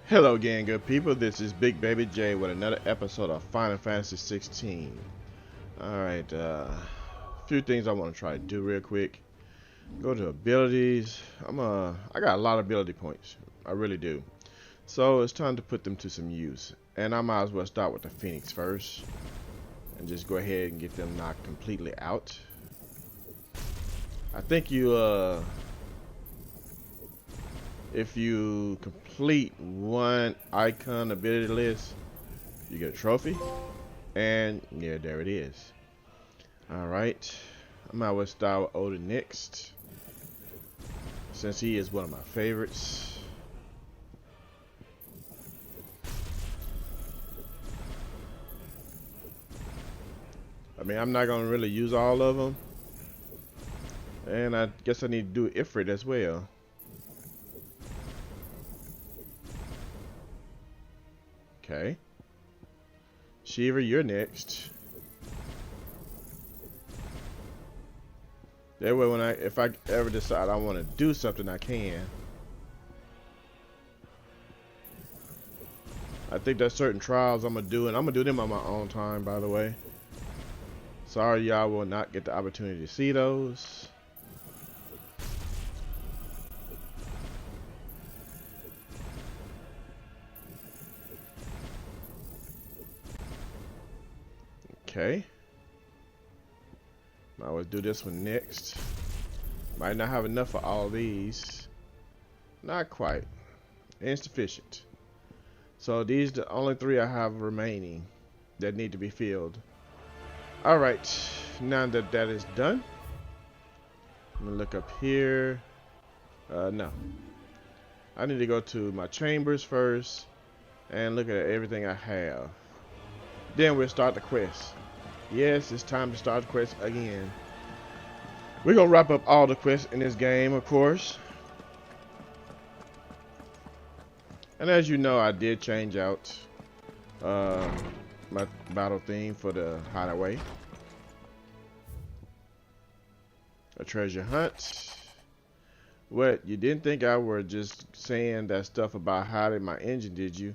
Hello again, good people. This is Big Baby J with another episode of Final Fantasy 16. Alright, a few things I want to try to do real quick. Go to abilities. I got a lot of ability points. I really do. So it's time to put them to some use. And I might as well start with the Phoenix first. And just go ahead and get them knocked completely out. I think if you complete one icon ability list, you get a trophy. And yeah, there it is. Alright. I might as well start with Odin next, since he is one of my favorites. I mean, I'm not going to really use all of them. And I guess I need to do Ifrit as well. Okay. Shiva, you're next. That way, if I ever decide I want to do something, I can. I think there's certain trials I'm gonna do, and I'm gonna do them on my own time, by the way. Sorry, y'all will not get the opportunity to see those. Okay. Might always do this one next. Might not have enough for all these. Not quite. Insufficient. So these are the only three I have remaining that need to be filled. Alright. Now that that is done, I'm gonna look up here. No. I need to go to my chambers first and look at everything I have. Then we'll start the quest. Yes, it's time to start the quest again. We're gonna wrap up all the quests in this game, of course. And as you know, I did change out my battle theme for the hideaway. A treasure hunt. What, you didn't think I were just saying that stuff about hiding my engine, did you?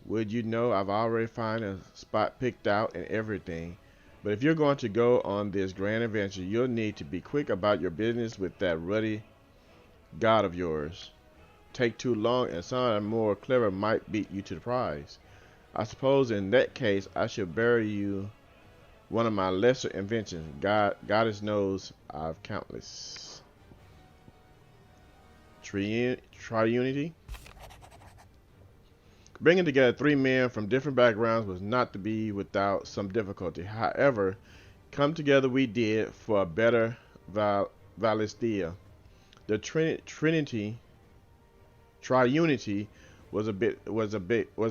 Would you know I've already found a spot picked out and everything. But if you're going to go on this grand adventure, you'll need to be quick about your business with that ruddy god of yours. Take too long and someone more clever might beat you to the prize. I suppose in that case I should bury you one of my lesser inventions. Goddess knows I've countless. Triunity. Bringing together three men from different backgrounds was not to be without some difficulty. However, come together we did for a better Valistia. The triunity was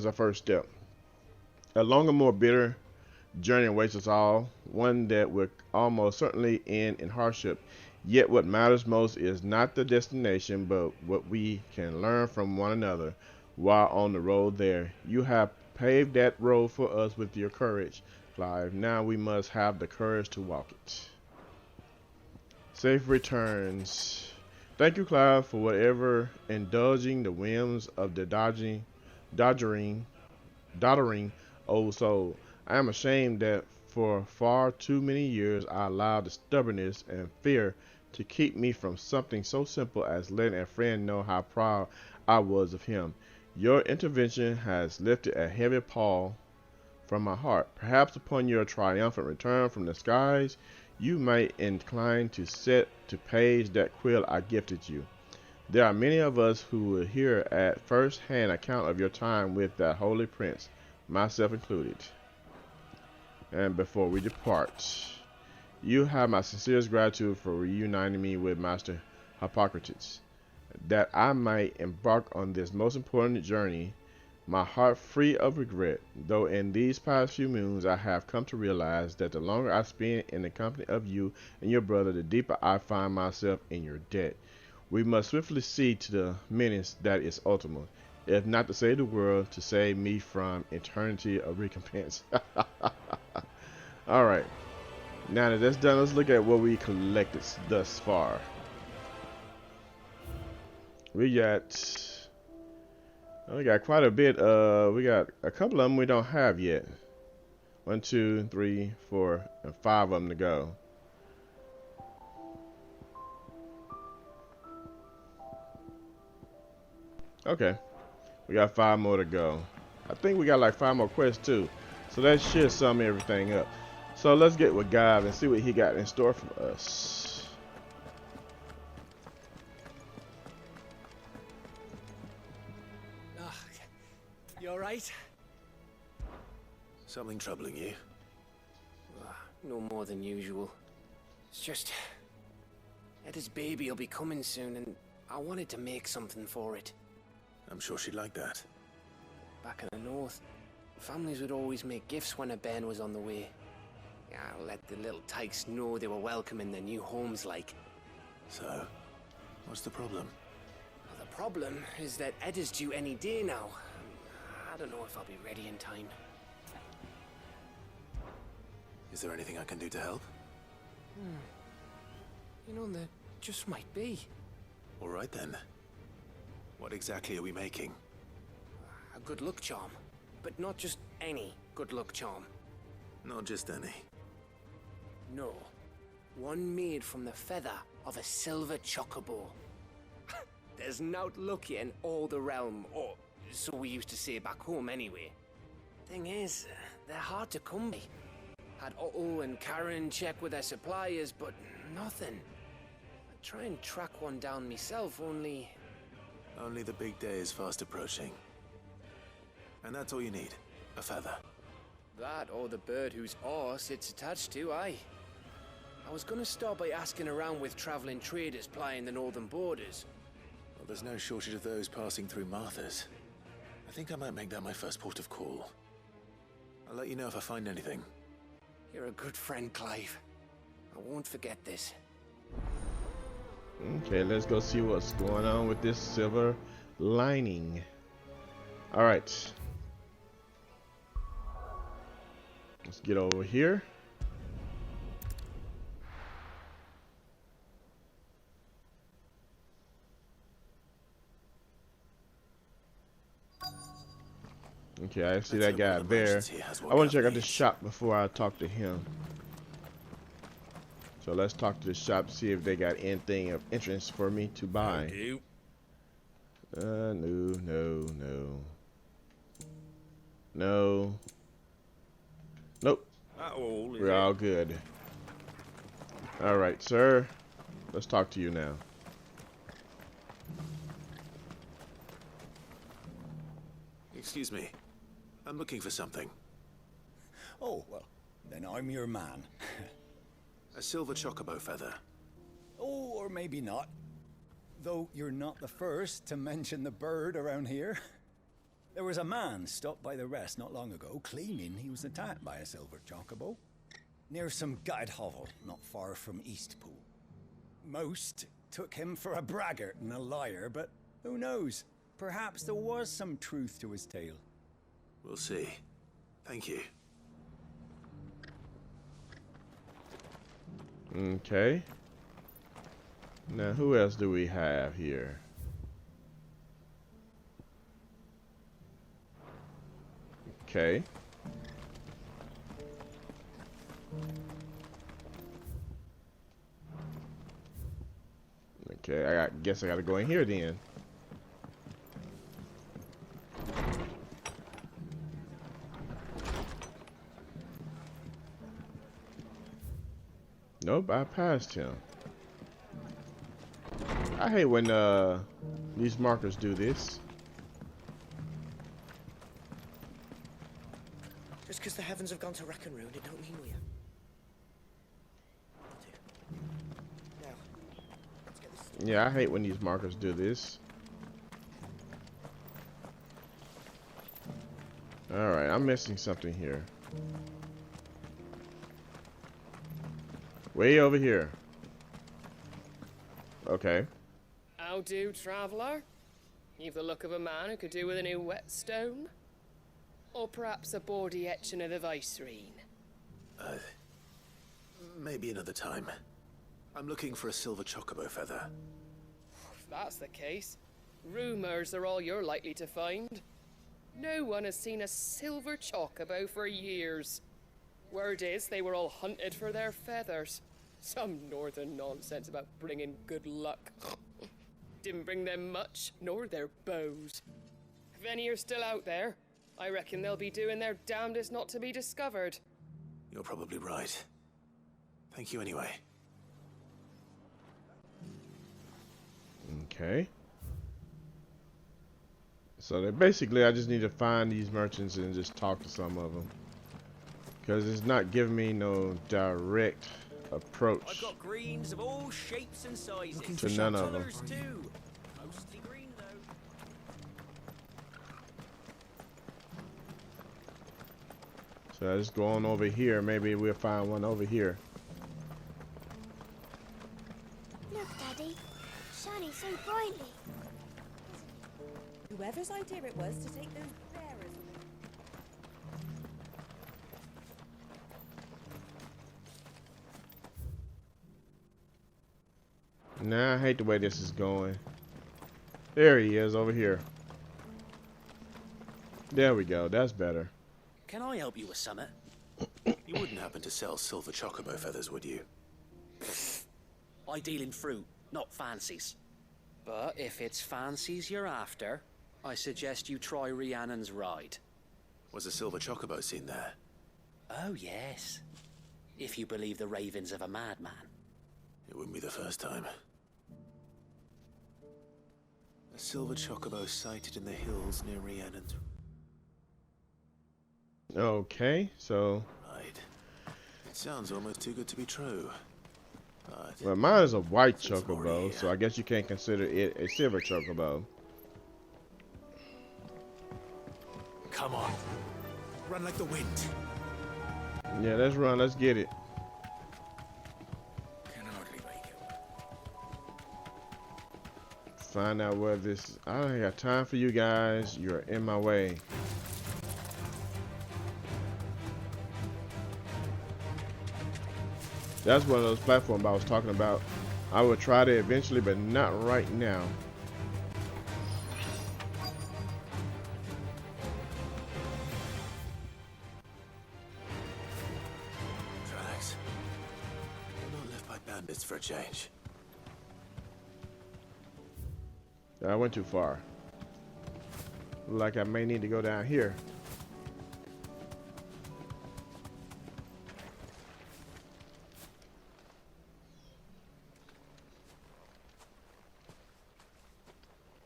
a first step. A longer, more bitter journey awaits us all, one that would almost certainly end in hardship. Yet what matters most is not the destination, but what we can learn from one another while on the road there. You have paved that road for us with your courage, Clive. Now we must have the courage to walk it. Safe returns. Thank you, Clive, for whatever indulging the whims of the doddering old soul. I am ashamed that for far too many years I allowed the stubbornness and fear to keep me from something so simple as letting a friend know how proud I was of him. Your intervention has lifted a heavy pall from my heart. Perhaps upon your triumphant return from the skies, you may incline to set to page that quill I gifted you. There are many of us who will hear at first-hand account of your time with that holy prince, myself included. And before we depart, you have my sincerest gratitude for reuniting me with Master Hippocrates, that I might embark on this most important journey, my heart free of regret, though in these past few moons I have come to realize that the longer I spend in the company of you and your brother, the deeper I find myself in your debt. We must swiftly see to the menace that is ultimate, if not to save the world, to save me from eternity of recompense. Alright, now that that's done, let's look at what we collected thus far. We got We got quite a bit. We got a couple of them we don't have yet. 1, 2, 3, 4, and 5 of them to go. Okay, we got 5 more to go. I think we got like 5 more quests too. So that should sum everything up. So let's get with Gav and see what he got in store for us. You alright? Something troubling you? No more than usual. It's just... Etta's baby will be coming soon and I wanted to make something for it. I'm sure she'd like that. Back in the north, families would always make gifts when a bairn was on the way. Yeah, let the little tykes know they were welcome in their new homes like. So, what's the problem? Well, the problem is that Etta's due any day now. I don't know if I'll be ready in time. Is there anything I can do to help? You know, there just might be. All right then. What exactly are we making? A good luck charm. But not just any good luck charm. Not just any. No. One made from the feather of a silver chocobo. There's naught luckier in all the realm, or so we used to say back home anyway. Thing is, they're hard to come by. Had Otto and Karen check with their suppliers, but nothing. I try and track one down myself, only... Only the big day is fast approaching. And that's all you need. A feather. That or the bird whose horse it's attached to, aye. I was gonna start by asking around with traveling traders plying the northern borders. Well, there's no shortage of those passing through Martha's. I think I might make that my first port of call. I'll let you know if I find anything. You're a good friend, Clive. I won't forget this. Okay, let's go see what's going on with this silver lining. All right. Let's get over here. Okay, I see that guy there. I want to check out this shop before I talk to him. So let's talk to the shop, see if they got anything of interest for me to buy. No. No. Nope. We're all good. All right, sir. Let's talk to you now. Excuse me. I'm looking for something. Oh, well, then I'm your man. A silver chocobo feather. Oh, or maybe not. Though you're not the first to mention the bird around here. There was a man stopped by the rest not long ago, claiming he was attacked by a silver chocobo. Near some gutted hovel, not far from Eastpool. Most took him for a braggart and a liar, but who knows? Perhaps there was some truth to his tale. We'll see. Thank you. Okay. Now, who else do we have here? Okay. Okay, I guess I gotta go in here then. Nope, I passed him. I hate when these markers do this. Just because the heavens have gone to rack and ruin, it don't mean we are. Now, let's get this. Yeah, I hate when these markers do this. Alright, I'm missing something here. Way over here. Okay. How do, traveller? You've the look of a man who could do with a new whetstone. Or perhaps a bawdy etching of the Vicerine. Maybe another time. I'm looking for a silver chocobo feather. If that's the case, Rumors are all you're likely to find. No one has seen a silver chocobo for years. Word is they were all hunted for their feathers. Some northern nonsense about bringing good luck. Didn't bring them much, nor their bows. If any are still out there, I reckon they'll be doing their damnedest not to be discovered. You're probably right. Thank you anyway. Okay. So they basically, I just need to find these merchants and just talk to some of them, because it's not giving me no direct approach. I've got greens of all shapes and sizes. To none of them. Colours too. Mostly green though. So I just go on over here. Maybe we'll find one over here. Look, Daddy. Shining so brightly. Whoever's idea it was to take those bearers. Nah, I hate the way this is going. There he is over here. There we go. That's better. Can I help you with something? You wouldn't happen to sell silver chocobo feathers, would you? I deal in fruit, not fancies. But if it's fancies you're after, I suggest you try Rhiannon's ride. Was a silver chocobo seen there? Oh, yes. If you believe the ravings of a madman. It wouldn't be the first time. A silver chocobo sighted in the hills near Rhiannon's. Okay, so. Right. It sounds almost too good to be true. But Well, mine is a white Since we're chocobo, already so I guess you can't consider it a silver chocobo. come on. Run like the wind. Yeah, let's run. Let's get it. Can hardly make it. Find out where this. I don't got time for you guys. You're in my way. That's one of those platforms I was talking about. I will try to eventually, but not right now. Tracks. They're not left by bandits for a change. I went too far. Look like I may need to go down here.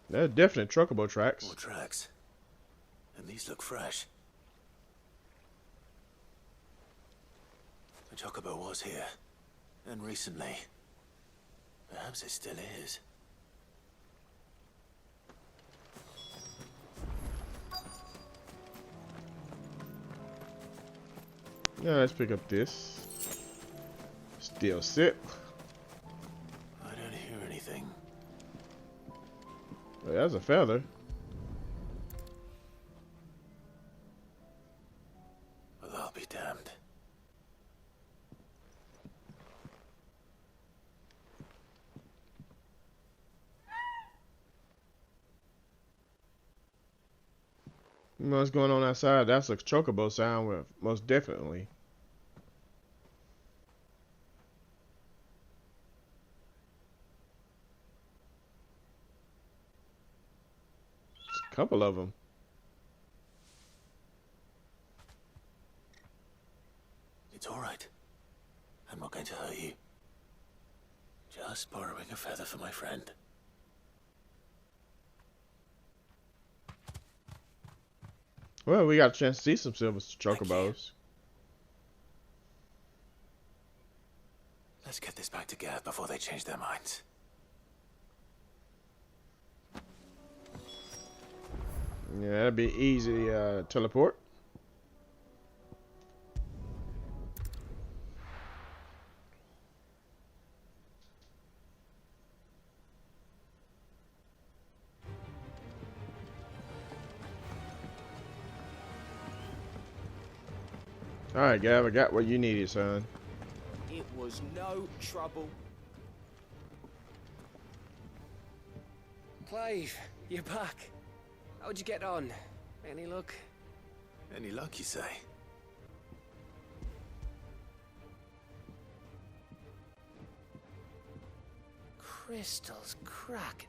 There's definitely truckable tracks. More tracks. And these look fresh. The chocobo was here. And recently. Perhaps it still is. Yeah, let's pick up this. Still sit. I don't hear anything. Well, that's a feather. Well, I'll be damned. You know what's going on outside? That's a chocobo sound, with most definitely. It's a couple of them. It's all right. I'm not going to hurt you. Just borrowing a feather for my friend. Well, we got a chance to see some silver chocobos. Let's get this back to Gav before they change their minds. Yeah, that'd be easy teleport. Alright, Gav, I got what you needed, son. It was no trouble. Clive, you're back. How'd you get on? Any luck? Any luck, you say? Crystals crack.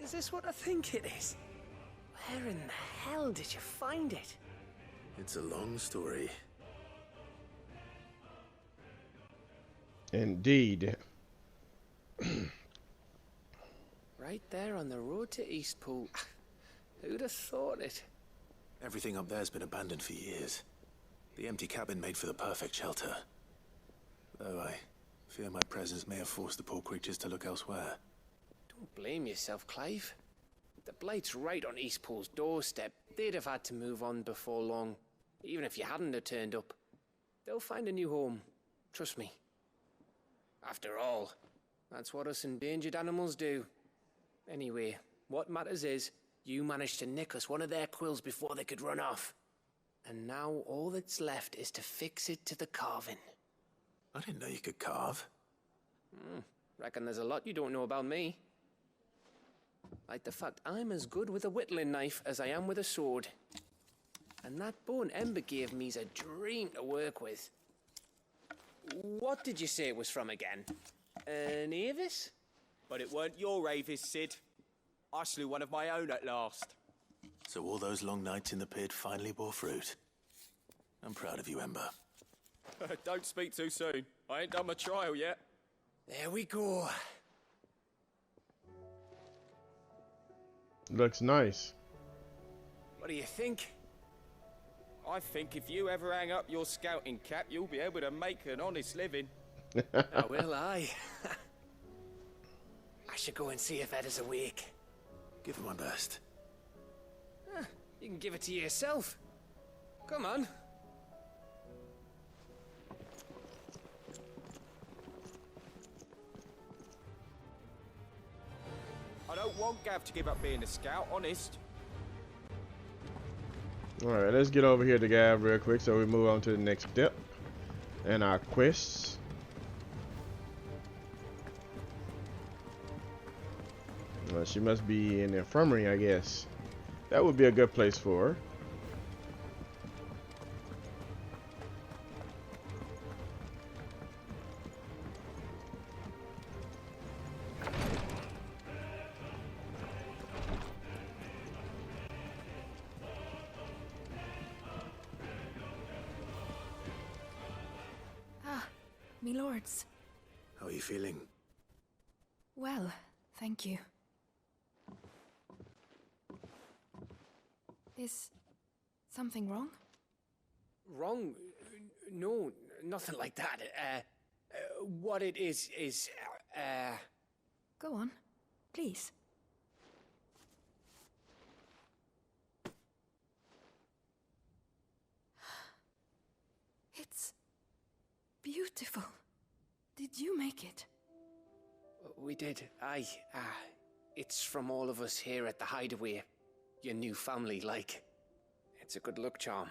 Is this what I think it is? Where in the hell did you find it? It's a long story. Indeed. Right there on the road to Eastpool. Who'd have thought it? Everything up there's been abandoned for years. The empty cabin made for the perfect shelter. Though I fear my presence may have forced the poor creatures to look elsewhere. Don't blame yourself, Clive. The Blight's right on Eastpool's doorstep. They'd have had to move on before long. Even if you hadn't have turned up. They'll find a new home. Trust me. After all, that's what us endangered animals do. Anyway, what matters is, you managed to nick us one of their quills before they could run off. And now all that's left is to fix it to the carving. I didn't know you could carve. Reckon there's a lot you don't know about me. Like the fact I'm as good with a whittling knife as I am with a sword. And that bone Ember gave me's a dream to work with. What did you say it was from again? An Avis? But it weren't your Avis, Sid. I slew one of my own at last. So all those long nights in the pit finally bore fruit. I'm proud of you, Ember. Don't speak too soon. I ain't done my trial yet. There we go. Looks nice. What do you think? I think if you ever hang up your scouting cap, you'll be able to make an honest living. Oh, will I? I should go and see if Ed is awake. Give it my best. You can give it to yourself. Come on. I don't want Gav to give up being a scout, honest. Alright, let's get over here to Gav real quick so we move on to the next step and our quests. Well, she must be in the infirmary, I guess. That would be a good place for her. Me lords. How are you feeling? Well, thank you. Is something wrong? Wrong? No, nothing like that. What it is... Go on, please. It's beautiful. Did you make it? We did. Aye. It's from all of us here at the Hideaway. Your new family, like. It's a good luck charm.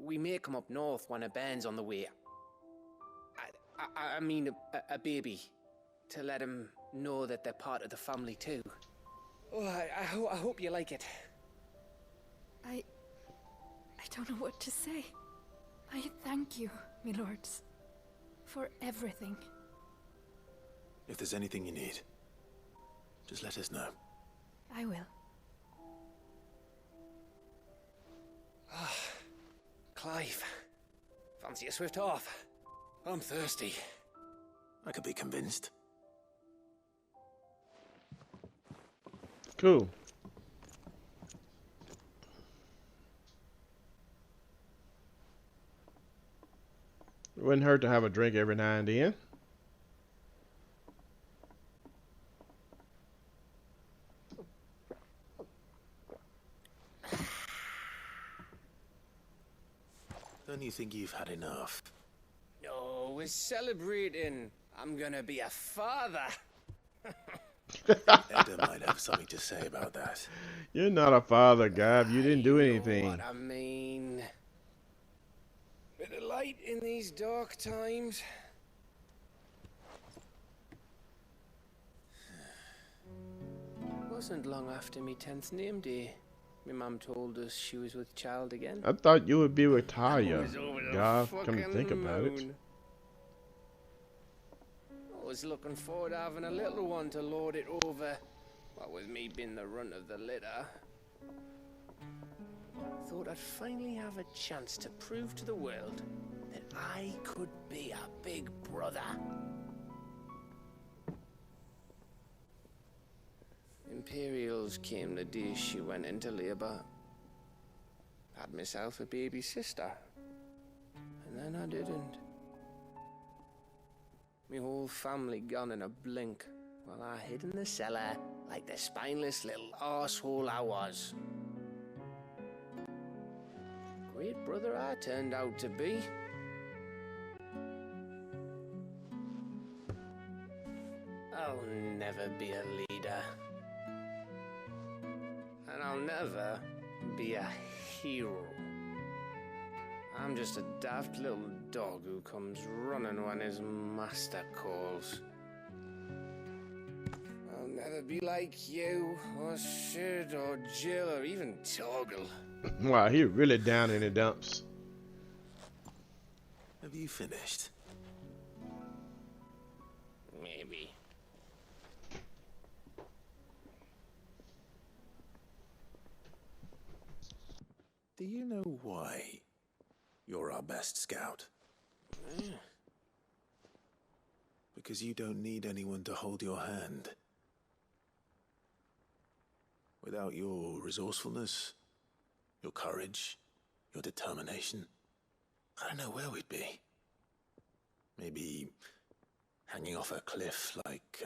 We may come up north when a band's on the way. I mean a baby. To let him know that they're part of the family too. Oh, I hope you like it. I don't know what to say. I thank you, my lords, for everything. If there's anything you need, just let us know. I will. Clive, fancy a swift off? I'm thirsty. I could be convinced. Cool. It wouldn't hurt to have a drink every now and then. Don't you think you've had enough? No, we're celebrating. I'm gonna be a father. Edda might have something to say about that. You're not a father, Gav. You didn't do anything. What I mean. Bit of light in these dark times. We'll wasn't long after me 10th name day. My mum told us she was with child again. I thought you would be with I Talia. was over the God, come to fucking think about it. moon. I was looking forward to having a little one to lord it over. What with me being the runt of the litter. Thought I'd finally have a chance to prove to the world that I could be a big brother. Imperials came the day she went into labour. Had myself a baby sister. And then I didn't. My whole family gone in a blink, while I hid in the cellar like the spineless little arsehole I was. Great brother I turned out to be. I'll never be a leader. And I'll never be a hero. I'm just a daft little dog who comes running when his master calls. I'll never be like you, or Sid, or Jill, or even Torgal. Wow, he really down in the dumps. Have you finished? Maybe. Do you know why you're our best scout? Because you don't need anyone to hold your hand. Without your resourcefulness, your courage, your determination, I don't know where we'd be. Maybe hanging off a cliff like,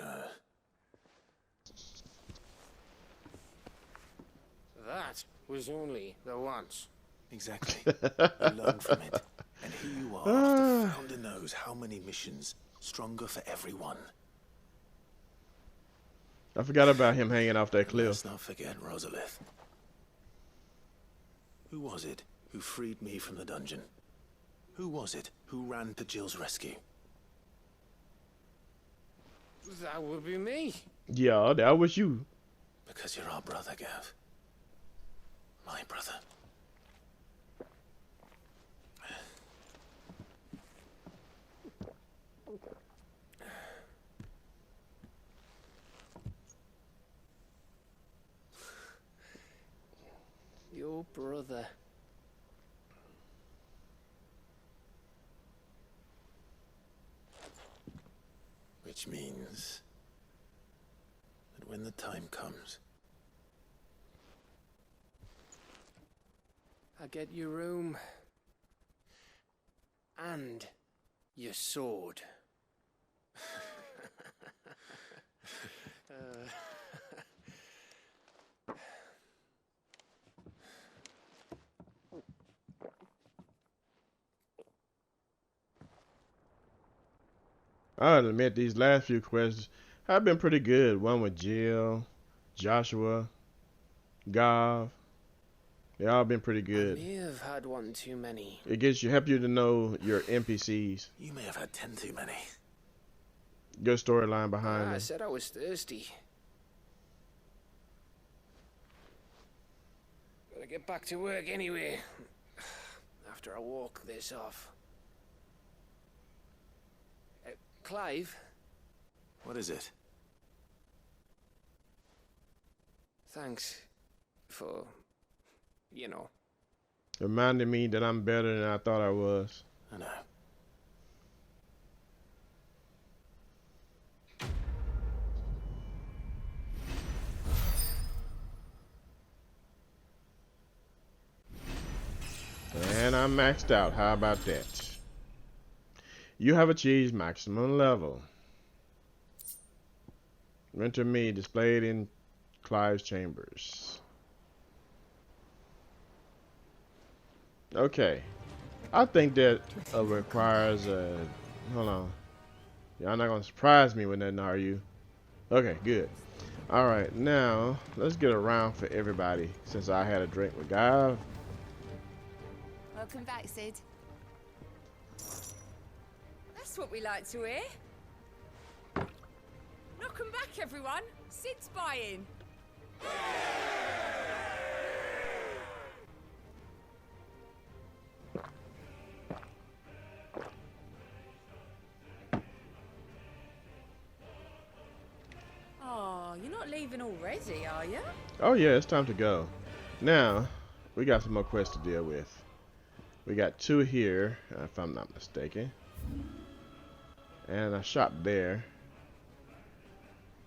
That was only the once. Exactly. You learn from it. And here you are, after founder knows how many missions, stronger for everyone. I forgot about him hanging off that cliff. Let's not forget Rosalith. Who was it who freed me from the dungeon? Who was it who ran to Jill's rescue? That would be me. Yeah, that was you. Because you're our brother, Gav. My brother. Your brother. Which means that when the time comes, I get your room. And your sword. I'll admit these last few quests have been pretty good. One with Jill, Joshua, Gav. They all been pretty good. I may have had one too many. It gets you, help you to know your NPCs. you may have had 10 too many. Good storyline behind I them. said I was thirsty. Gotta get back to work anyway. After I walk this off. Clive? What is it? Thanks for, you know. Reminded me that I'm better than I thought I was. I know. And I'm maxed out. How about that? You have achieved maximum level. Renter me displayed in Clive's chambers. Okay. I think that requires a... Hold on. Y'all not going to surprise me with nothing, are you? Okay, good. Alright, now, let's get a round for everybody, since I had a drink with Gav. Welcome back, Sid. That's what we like to hear. Welcome back, everyone. Sid's buying. Oh, you're not leaving already, are you? Oh yeah, it's time to go. Now, we got some more quests to deal with. We got 2 here, if I'm not mistaken. And a shop there.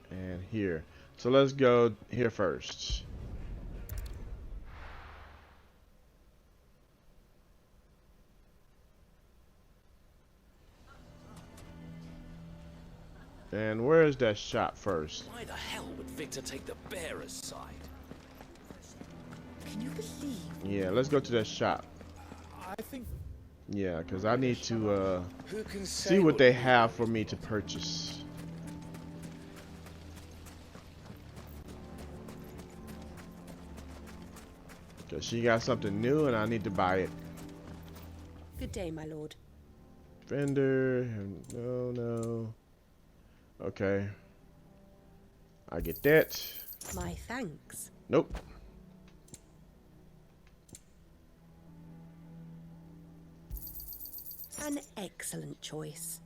And here. So let's go here first. And where is that shop first? Why the hell would Victor take the bearer's side? Can you believe? Yeah, let's go to that shop. I think... Yeah, because I need to Who can see what they have for me to purchase. Because she got something new and I need to buy it. Good day, my lord. Vendor, no. Okay. I get that. My thanks. Nope. An excellent choice.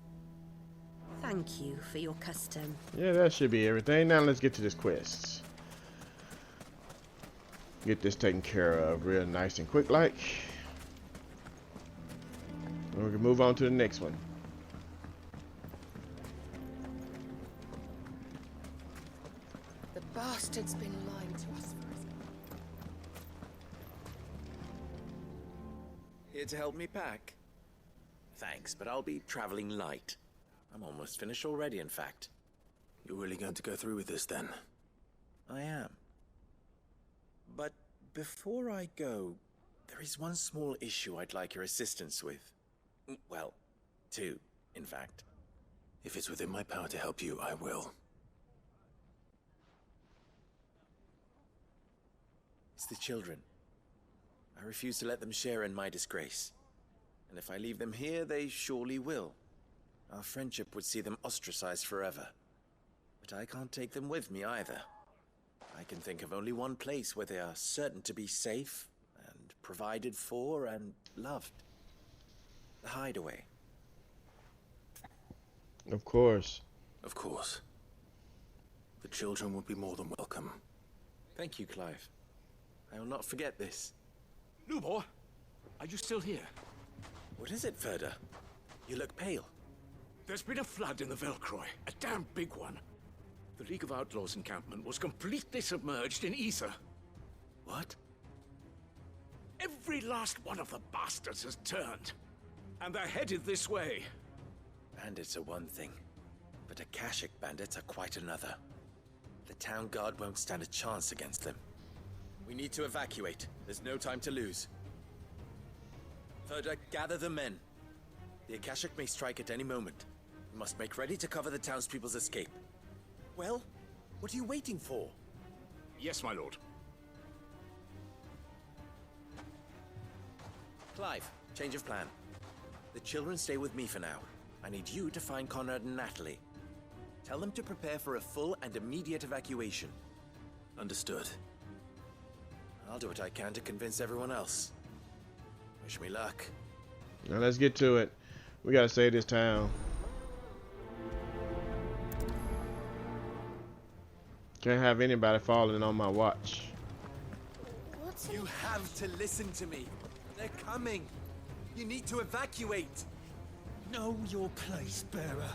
Thank you for your custom. Yeah, that should be everything. Now let's get to this quest. Get this taken care of real nice and quick like. And we can move on to the next one. The bastard's been lying to us for his... Here to help me pack? Thanks, but I'll be traveling light. I'm almost finished already, in fact. You're really going to go through with this, then? I am. But before I go, there is one small issue I'd like your assistance with. Well, 2, in fact. If it's within my power to help you, I will. It's the children. I refuse to let them share in my disgrace. And if I leave them here, they surely will. Our friendship would see them ostracized forever. But I can't take them with me either. I can think of only one place where they are certain to be safe, and provided for, and loved. The hideaway. Of course. Of course. The children would be more than welcome. Thank you, Clive. I will not forget this. Lubor, are you still here? What is it, Ferda? You look pale. There's been a flood in the Velcroy, a damn big one. The League of Outlaws encampment was completely submerged in ether. What? Every last one of the bastards has turned. And they're headed this way. Bandits are one thing, but Akashic bandits are quite another. The town guard won't stand a chance against them. We need to evacuate. There's no time to lose. Ferda, gather the men. The Akashic may strike at any moment. We must make ready to cover the townspeople's escape. Well, what are you waiting for? Yes, my lord. Clive, change of plan. The children stay with me for now. I need you to find Conrad and Natalie. Tell them to prepare for a full and immediate evacuation. Understood. I'll do what I can to convince everyone else. Wish me luck. Now let's get to it. We gotta save this town. Can't have anybody falling on my watch. You have to listen to me. They're coming. You need to evacuate. Know your place, bearer.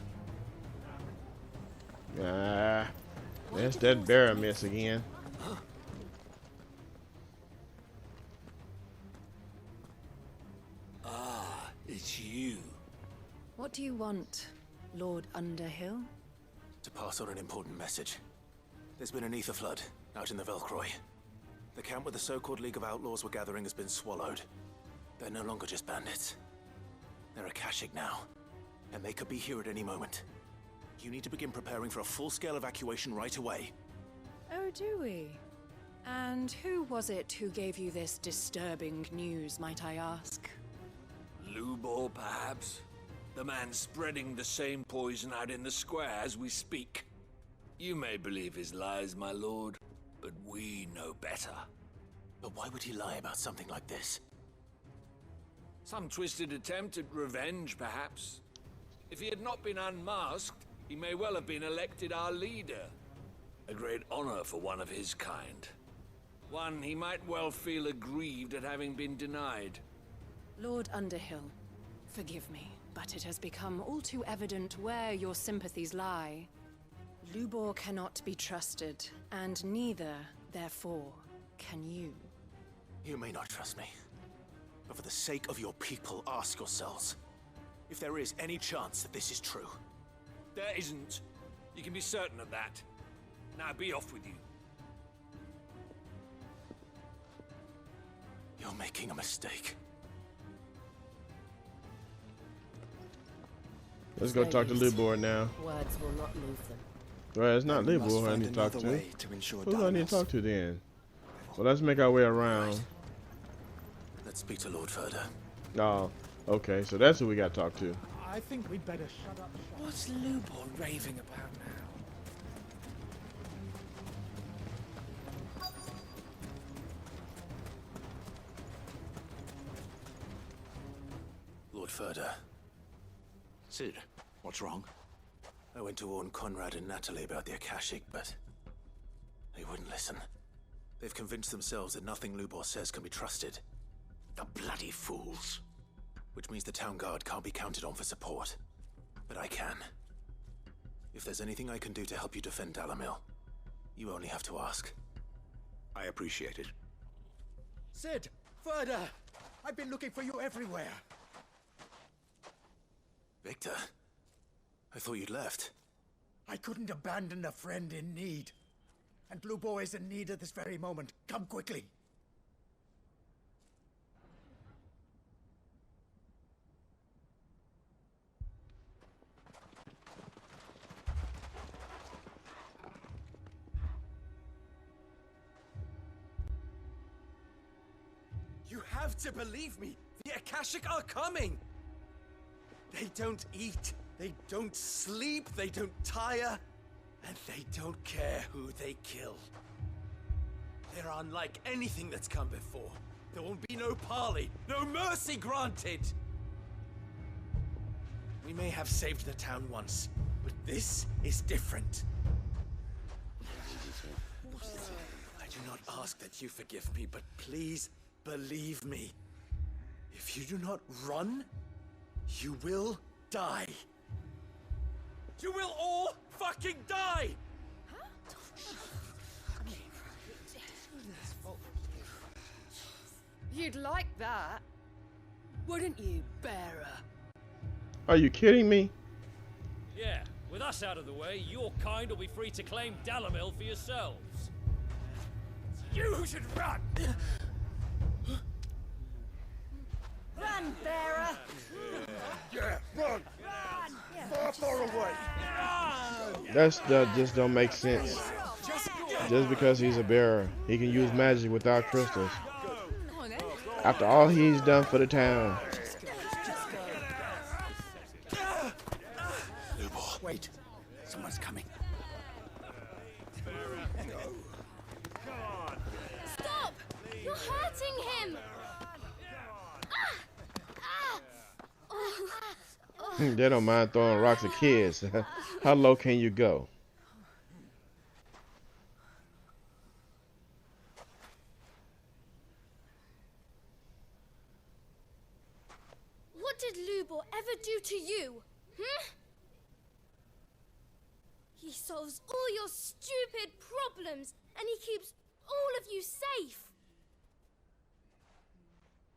Ah, that's that bearer miss again. Ah, it's you. What do you want, Lord Underhill? To pass on an important message. There's been an ether flood out in the Velcroy. The camp where the so-called League of Outlaws were gathering has been swallowed. They're no longer just bandits. They're Akashic now, and they could be here at any moment. You need to begin preparing for a full-scale evacuation right away. Oh, do we? And who was it who gave you this disturbing news, might I ask? Lubor, perhaps? The man spreading the same poison out in the square as we speak. You may believe his lies, my lord. but we know better. But why would he lie about something like this? Some twisted attempt at revenge, perhaps. If he had not been unmasked, he may well have been elected our leader. A great honor for one of his kind. One he might well feel aggrieved at having been denied. Lord Underhill, forgive me, but it has become all too evident where your sympathies lie. Lubor cannot be trusted, and neither, therefore, can you. You may not trust me, but for the sake of your people, ask yourselves if there is any chance that this is true. There isn't. You can be certain of that. Now be off with you. You're making a mistake. Let's go talk to Lubor now. Words will not move them. Well, it's not Lubor I need to talk to. Who do I need to talk to then? Well, let's make our way around. Right. Let's speak to Lord Ferda. Oh, okay. So that's who we got to talk to. I think we'd better shut up. What's Lubor raving about now? Lord Ferda. Sid, what's wrong? I went to warn Conrad and Natalie about the Akashic, but they wouldn't listen. They've convinced themselves that nothing Lubor says can be trusted. The bloody fools. Which means the town guard can't be counted on for support. But I can. If there's anything I can do to help you defend Dalamil, you only have to ask. I appreciate it. Sid! Ferda! I've been looking for you everywhere. Victor? I thought you'd left. I couldn't abandon a friend in need. And Lubor is in need at this very moment. Come quickly. You have to believe me. The Akashic are coming. They don't eat, they don't sleep, they don't tire, and they don't care who they kill. They're unlike anything that's come before. There will be no parley, no mercy granted. We may have saved the town once, but this is different. I do not ask that you forgive me, but please believe me. If you do not run, you will die. You will all fucking die! You'd like that, wouldn't you, bearer? Are you kidding me? Yeah, with us out of the way, your kind will be free to claim Dalamil for yourselves. You should run! Run, bearer! Yeah, run! Far, far away! That just don't make sense. Just because he's a bearer, he can use magic without crystals. After all he's done for the town. Lubor, wait. Someone's coming. Stop! You're hurting him! They don't mind throwing rocks at kids. How low can you go? What did Lubor ever do to you? He solves all your stupid problems, and he keeps all of you safe.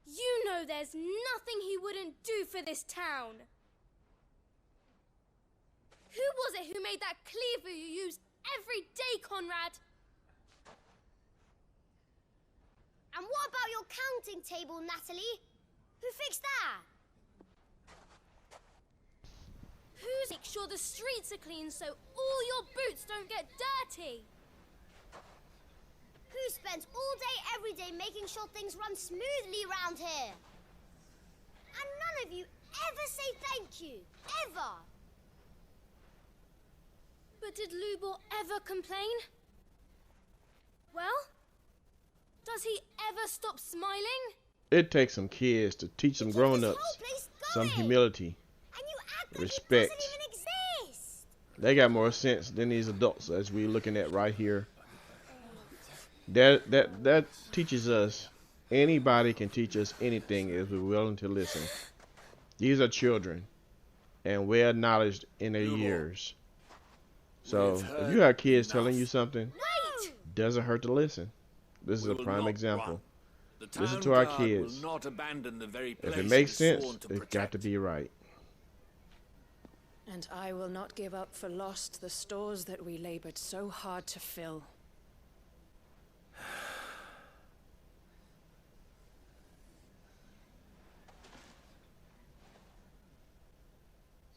You know there's nothing he wouldn't do for this town. Who was it who made that cleaver you use every day, Conrad? And what about your counting table, Natalie? Who fixed that? Who's make sure the streets are clean so all your boots don't get dirty? Who spends all day every day making sure things run smoothly around here? And none of you ever say thank you, ever. But did Lubor ever complain? Does he ever stop smiling? It takes some kids to teach some grown-ups some humility, respect. They got more sense than these adults as we're looking at right here. That teaches us. Anybody can teach us anything if we're willing to listen. These are children and well acknowledged in their years. So if you have kids telling you something, doesn't hurt to listen. This is a prime example. Listen to our kids. If it makes sense, it's got to be right. And I will not give up for lost the stores that we labored so hard to fill.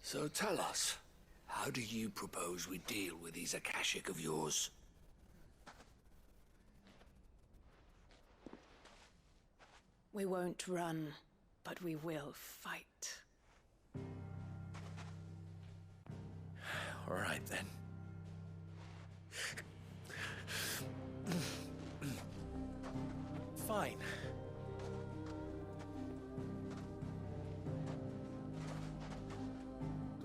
So tell us, how do you propose we deal with these Akashic of yours? We won't run, but we will fight. All right, then. Fine.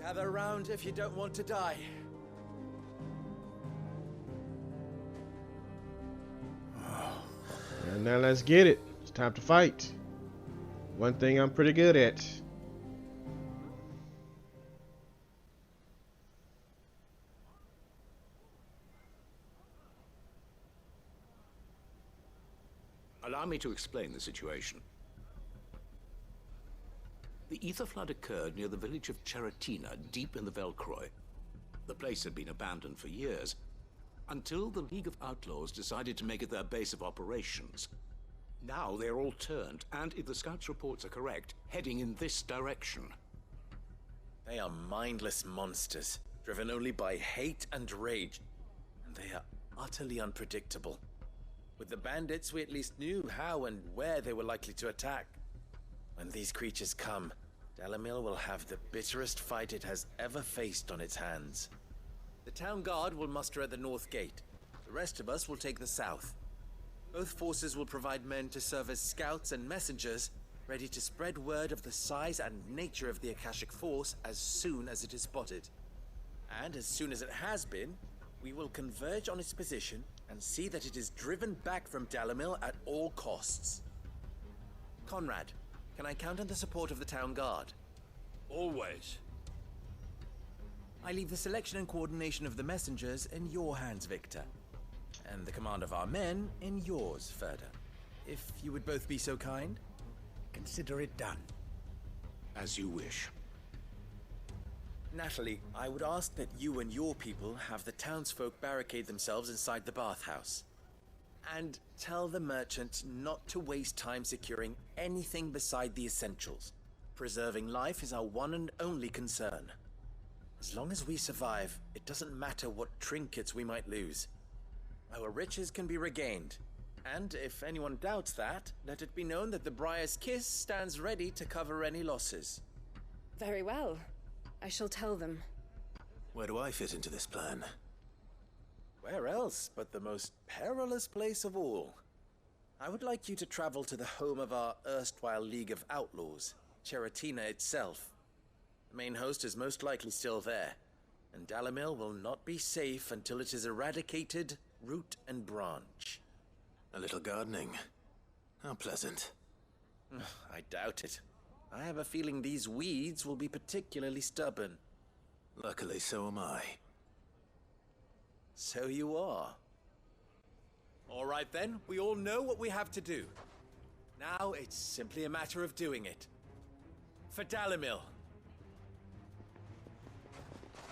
Gather round if you don't want to die. And now let's get it. It's time to fight. One thing I'm pretty good at. Allow me to explain the situation. The ether flood occurred near the village of Cheratina, deep in the Velcroy. The place had been abandoned for years, until the League of Outlaws decided to make it their base of operations. Now they're all turned, and if the scouts' reports are correct, heading in this direction. They are mindless monsters, driven only by hate and rage. And they are utterly unpredictable. With the bandits, we at least knew how and where they were likely to attack. When these creatures come, Dalamil will have the bitterest fight it has ever faced on its hands. The town guard will muster at the north gate. The rest of us will take the south. Both forces will provide men to serve as scouts and messengers, ready to spread word of the size and nature of the Akashic force as soon as it is spotted. And as soon as it has been, we will converge on its position and see that it is driven back from Dalamil at all costs. Conrad, can I count on the support of the town guard? Always. I leave the selection and coordination of the messengers in your hands, Victor. And the command of our men in yours, Ferda. If you would both be so kind. Consider it done. As you wish. Natalie, I would ask that you and your people have the townsfolk barricade themselves inside the bathhouse. And tell the merchant not to waste time securing anything beside the essentials. Preserving life is our one and only concern. As long as we survive, it doesn't matter what trinkets we might lose. Our riches can be regained. And if anyone doubts that, let it be known that the Briar's Kiss stands ready to cover any losses. Very well. I shall tell them. Where do I fit into this plan? Where else but the most perilous place of all? I would like you to travel to the home of our erstwhile League of Outlaws, Cheratina itself. The main host is most likely still there, and Dalamil will not be safe until it is eradicated, root and branch. A little gardening. How pleasant. I doubt it. I have a feeling these weeds will be particularly stubborn. Luckily, so am I. So you are. All right then, we all know what we have to do. Now it's simply a matter of doing it. For Dalamil.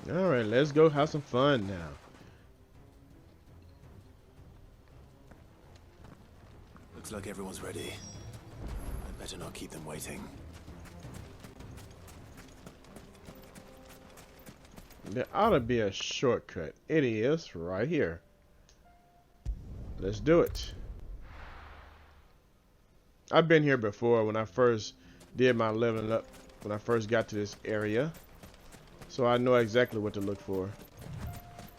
All right, let's go have some fun now. Looks like everyone's ready. I'd better not keep them waiting. There ought to be a shortcut. It is right here. Let's do it. I've been here before when I first did my leveling up, when I first got to this area. So I know exactly what to look for.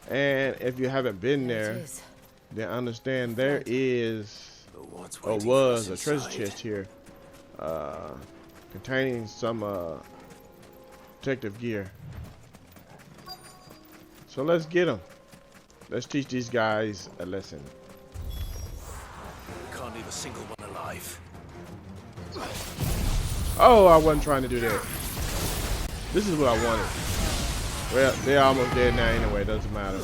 And if you haven't been there, then understand there is or was a treasure chest here, containing some protective gear. So let's get them. Let's teach these guys a lesson. Can't leave a single one alive. Oh, I wasn't trying to do that. This is what I wanted. Well, they're almost dead now anyway. Doesn't matter.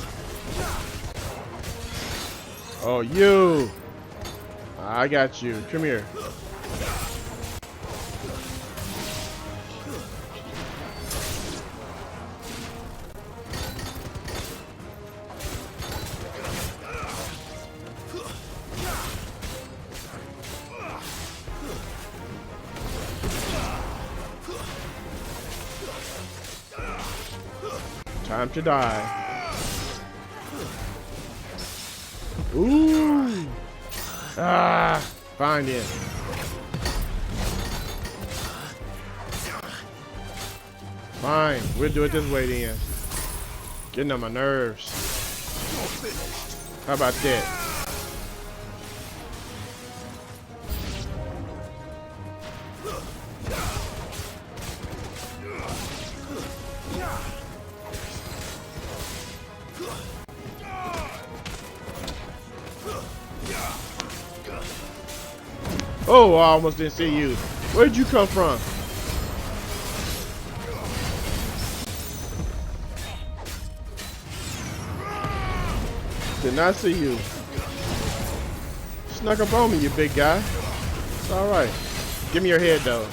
Oh, you! I got you. Come here. Time to die. Ooh! Ah! Find it. Fine. We'll do it this way then. Getting on my nerves. How about that? Oh, I almost didn't see you. Where'd you come from? Did not see you. Snuck up on me, you big guy. It's alright. Give me your head, though.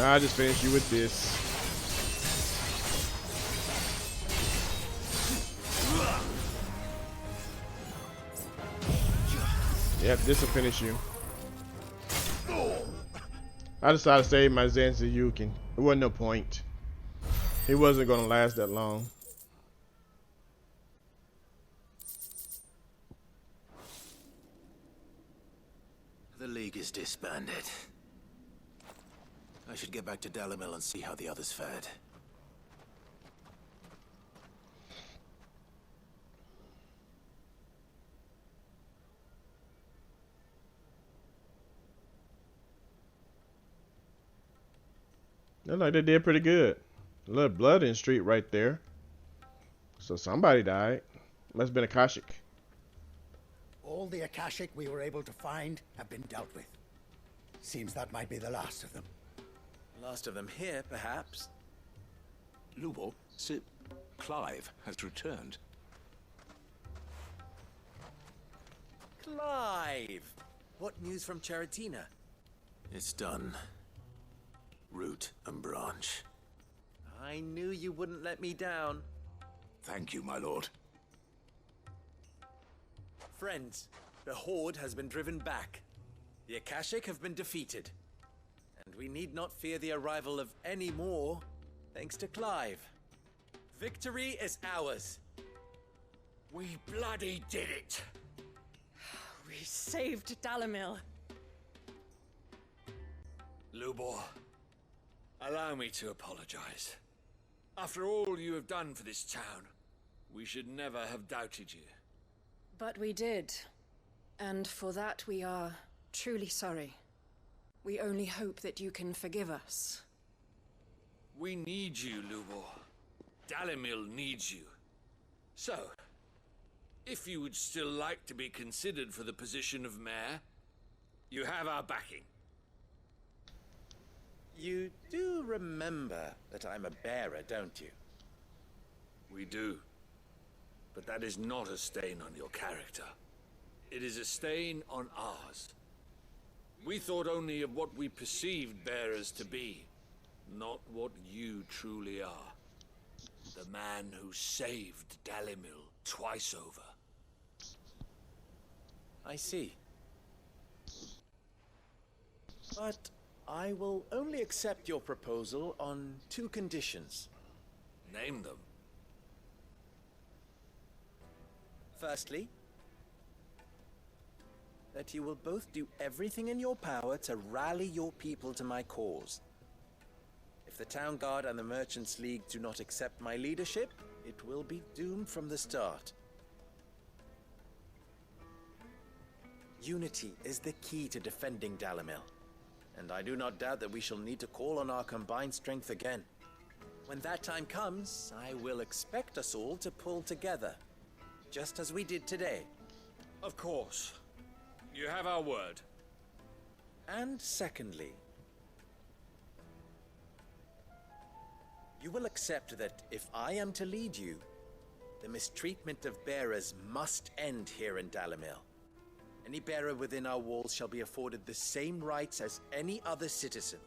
I just finished you with this. Yep, this will finish you. I decided to save my Zen so you can. It wasn't no point. He wasn't going to last that long. The League is disbanded. I should get back to Dalamil and see how the others fared. Look like they did pretty good. A little blood in the street right there. So somebody died. Must have been Akashic. All the Akashic we were able to find have been dealt with. Seems that might be the last of them. Last of them here, perhaps. Lubo, Sir Clive has returned. Clive! What news from Charatina? It's done. Root and branch. I knew you wouldn't let me down. Thank you, my lord. Friends, the Horde has been driven back. The Akashic have been defeated. And we need not fear the arrival of any more, thanks to Clive. Victory is ours. We bloody did it! We saved Dalamil. Lubor, allow me to apologize. After all you have done for this town, we should never have doubted you. But we did. And for that we are truly sorry. We only hope that you can forgive us. We need you, Lubor. Dalamil needs you. So, if you would still like to be considered for the position of mayor, you have our backing. You do remember that I'm a bearer, don't you? We do. But that is not a stain on your character. It is a stain on ours. We thought only of what we perceived bearers to be, not what you truly are. The man who saved Dalimil twice over. I see. But I will only accept your proposal on 2 conditions. Name them. Firstly, that you will both do everything in your power to rally your people to my cause. If the Town Guard and the Merchants League do not accept my leadership, it will be doomed from the start. Unity is the key to defending Dalimil, and I do not doubt that we shall need to call on our combined strength again. When that time comes, I will expect us all to pull together, just as we did today. Of course. You have our word. And secondly, you will accept that if I am to lead you, the mistreatment of bearers must end here in Dalimil. Any bearer within our walls shall be afforded the same rights as any other citizen.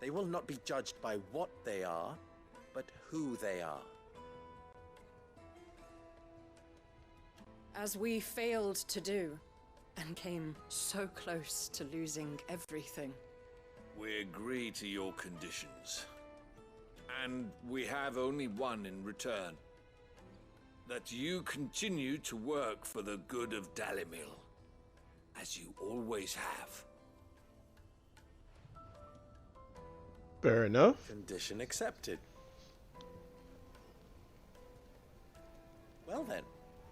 They will not be judged by what they are, but who they are. As we failed to do, and came so close to losing everything. We agree to your conditions. And we have only one in return. That you continue to work for the good of Dalimil, as you always have. Fair enough. Condition accepted. Well then,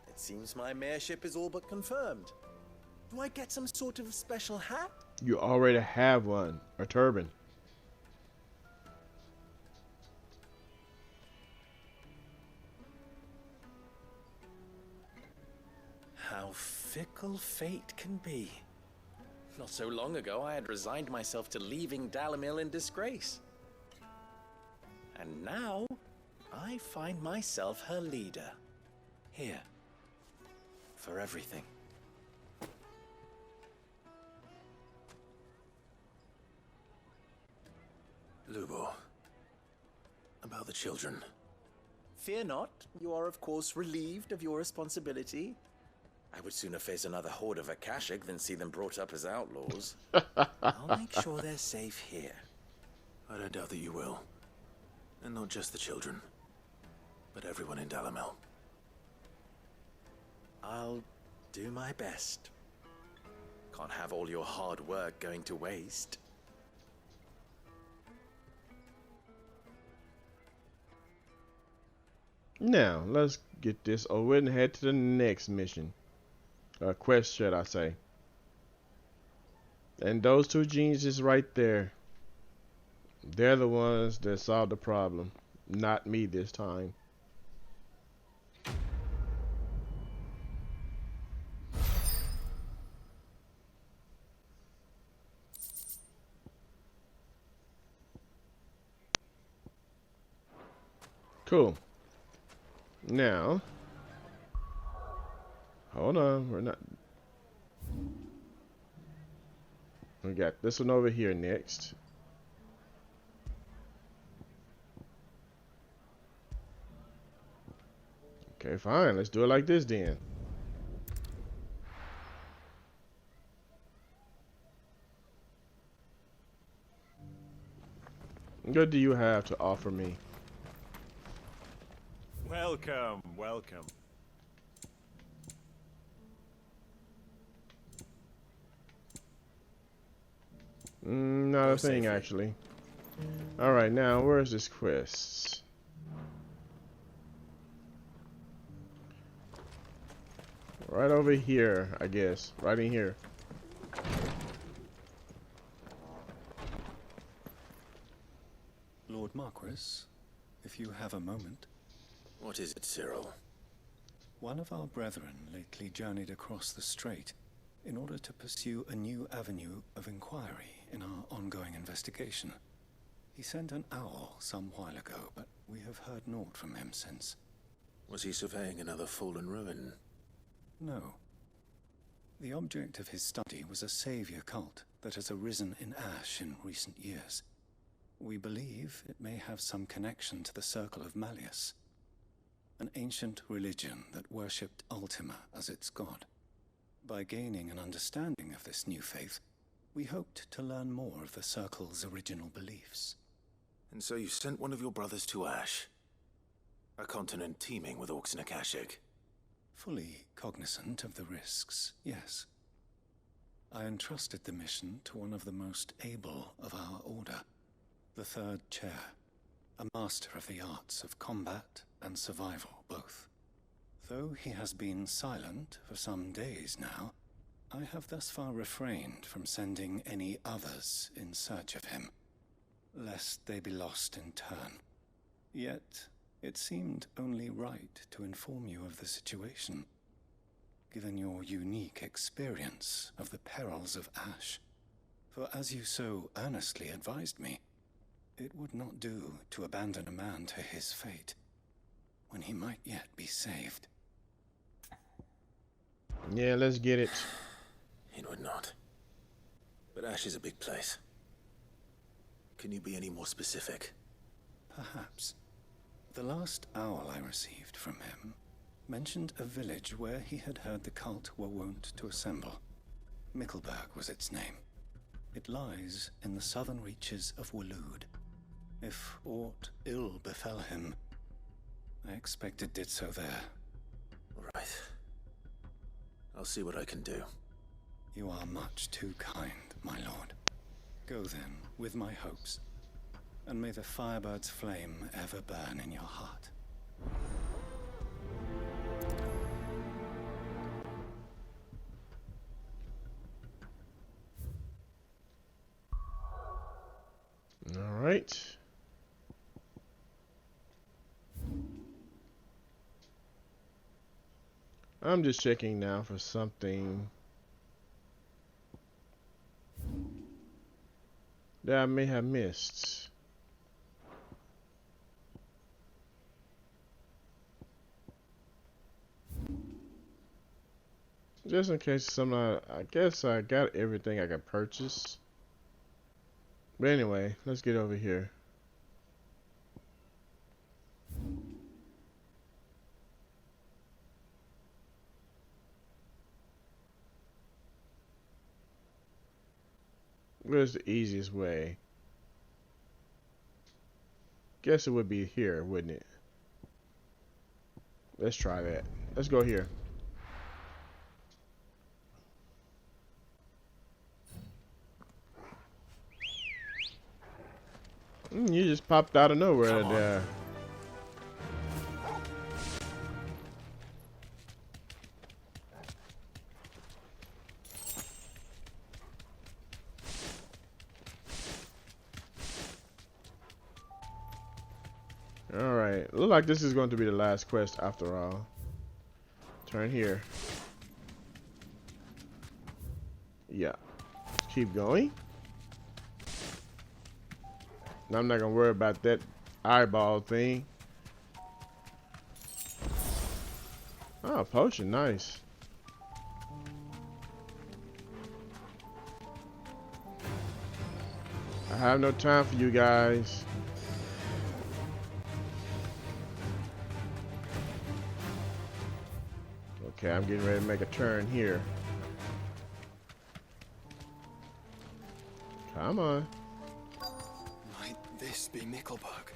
it seems my mayorship is all but confirmed. Do I get some sort of special hat? You already have one, a turban. How fickle fate can be. Not so long ago, I had resigned myself to leaving Dalimil in disgrace. And now, I find myself her leader. Here. For everything. Lubo, about the children. Fear not, you are of course relieved of your responsibility. I would sooner face another horde of Akashic than see them brought up as outlaws. I'll make sure they're safe here. I don't doubt that you will. And not just the children, but everyone in Dalimil. I'll do my best. Can't have all your hard work going to waste. Now, let's get this over and head to the next mission. Quest, should I say. And those 2 geniuses right there, they're the ones that solved the problem. Not me this time. Cool. Now, hold on, we're not. We got this one over here next. Okay, fine, let's do it like this then. What do you have to offer me? Welcome, welcome. Not a thing, actually. Alright, now, where's this quest? Right over here, I guess. Right in here. Lord Marquis, if you have a moment. What is it, Cyril? One of our brethren lately journeyed across the strait in order to pursue a new avenue of inquiry in our ongoing investigation. He sent an owl some while ago, but we have heard naught from him since. Was he surveying another fallen ruin? No. The object of his study was a savior cult that has arisen in Ash in recent years. We believe it may have some connection to the Circle of Malleus. ancient religion that worshipped Ultima as its god. By gaining an understanding of this new faith, we hoped to learn more of the Circle's original beliefs. And so you sent one of your brothers to Ash? A continent teeming with orcs and Akashic? Fully cognizant of the risks, yes. I entrusted the mission to one of the most able of our order, the Third Chair, a master of the arts of combat and survival both. Though he has been silent for some days now, I have thus far refrained from sending any others in search of him, lest they be lost in turn. Yet, it seemed only right to inform you of the situation, given your unique experience of the perils of Ash. For as you so earnestly advised me, it would not do to abandon a man to his fate, when he might yet be saved. Yeah, let's get it. It would not. But Ash is a big place. Can you be any more specific? Perhaps. The last owl I received from him mentioned a village where he had heard the cult were wont to assemble. Mickleburg was its name. It lies in the southern reaches of Waloed. If aught ill befell him, I expect it did so there. Right. I'll see what I can do. You are much too kind, my lord. Go then, with my hopes, and may the Firebird's flame ever burn in your heart. All right. I'm just checking now for something that I may have missed. Just in case I guess I got everything I could purchase. But anyway, let's get over here. Where's the easiest way? Guess it would be here, wouldn't it? Let's try that. Let's go here. You just popped out of nowhere there. Alright, look like this is going to be the last quest after all. Turn here. Yeah. Let's keep going. I'm not gonna worry about that eyeball thing. Oh, potion, nice. I have no time for you guys. Okay, I'm getting ready to make a turn here. Come on. Might this be Mickleburg?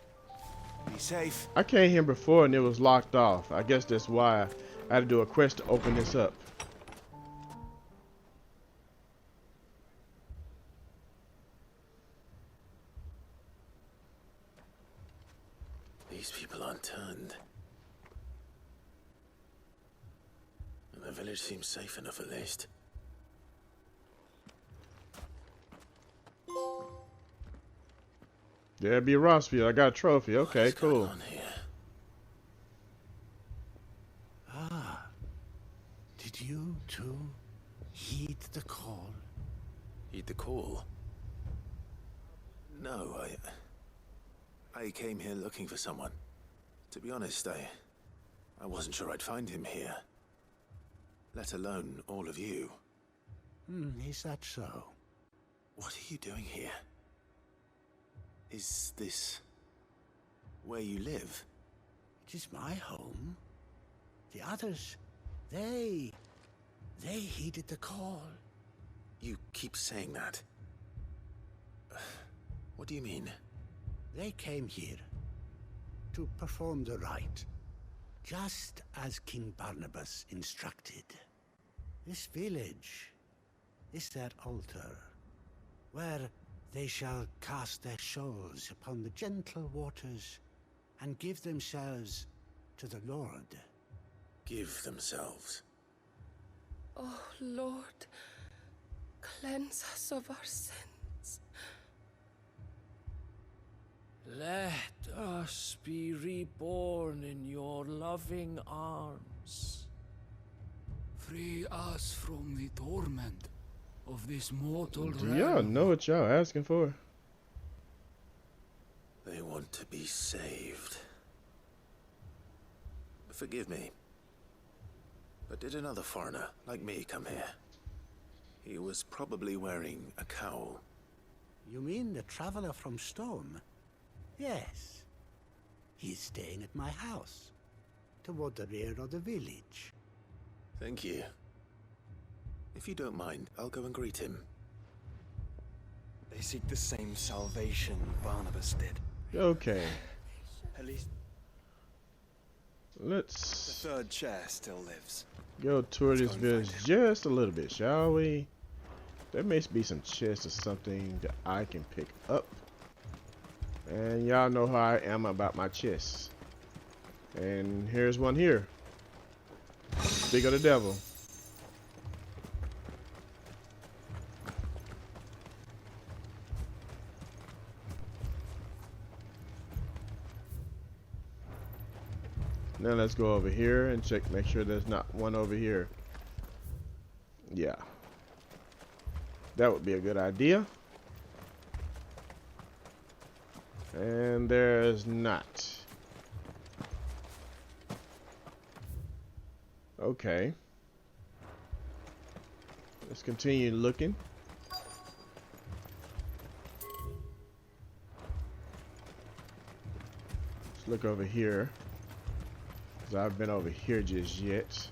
Be safe. I came here before and it was locked off. I guess that's why I had to do a quest to open this up. These people aren't turned. And the village seems safe enough at least. There'd be Rossfield. I got a trophy. Okay, cool. Ah. Did you too heed the call? Heed the call? No, I came here looking for someone. To be honest, I wasn't sure I'd find him here. Let alone all of you. Is that so? What are you doing here? Is this where you live? It is my home. The others, they heeded the call. You keep saying that. What do you mean? They came here to perform the rite, just as King Barnabas instructed. This village is their altar, where they shall cast their souls upon the gentle waters and give themselves to the Lord. Give themselves? Oh, Lord, cleanse us of our sins. Let us be reborn in your loving arms. Free us from the torment of this mortal Do realm. y'all know what y'all asking for? They want to be saved. Forgive me, but did another foreigner like me come here? He was probably wearing a cowl. You mean the traveler from Storm? Yes. He's staying at my house, toward the rear of the village. Thank you. If you don't mind, I'll go and greet him. They seek the same salvation Barnabas did. Okay. At least Let's the third chair still lives. go tour this village just a little bit, shall we? There may be some chests or something that I can pick up. And y'all know how I am about my chests. And here's one here. Speak of the devil. Now let's go over here and check, make sure there's not one over here. Yeah. That would be a good idea. And there's not. Okay. Let's continue looking. Let's look over here. Because I've been over here just yet.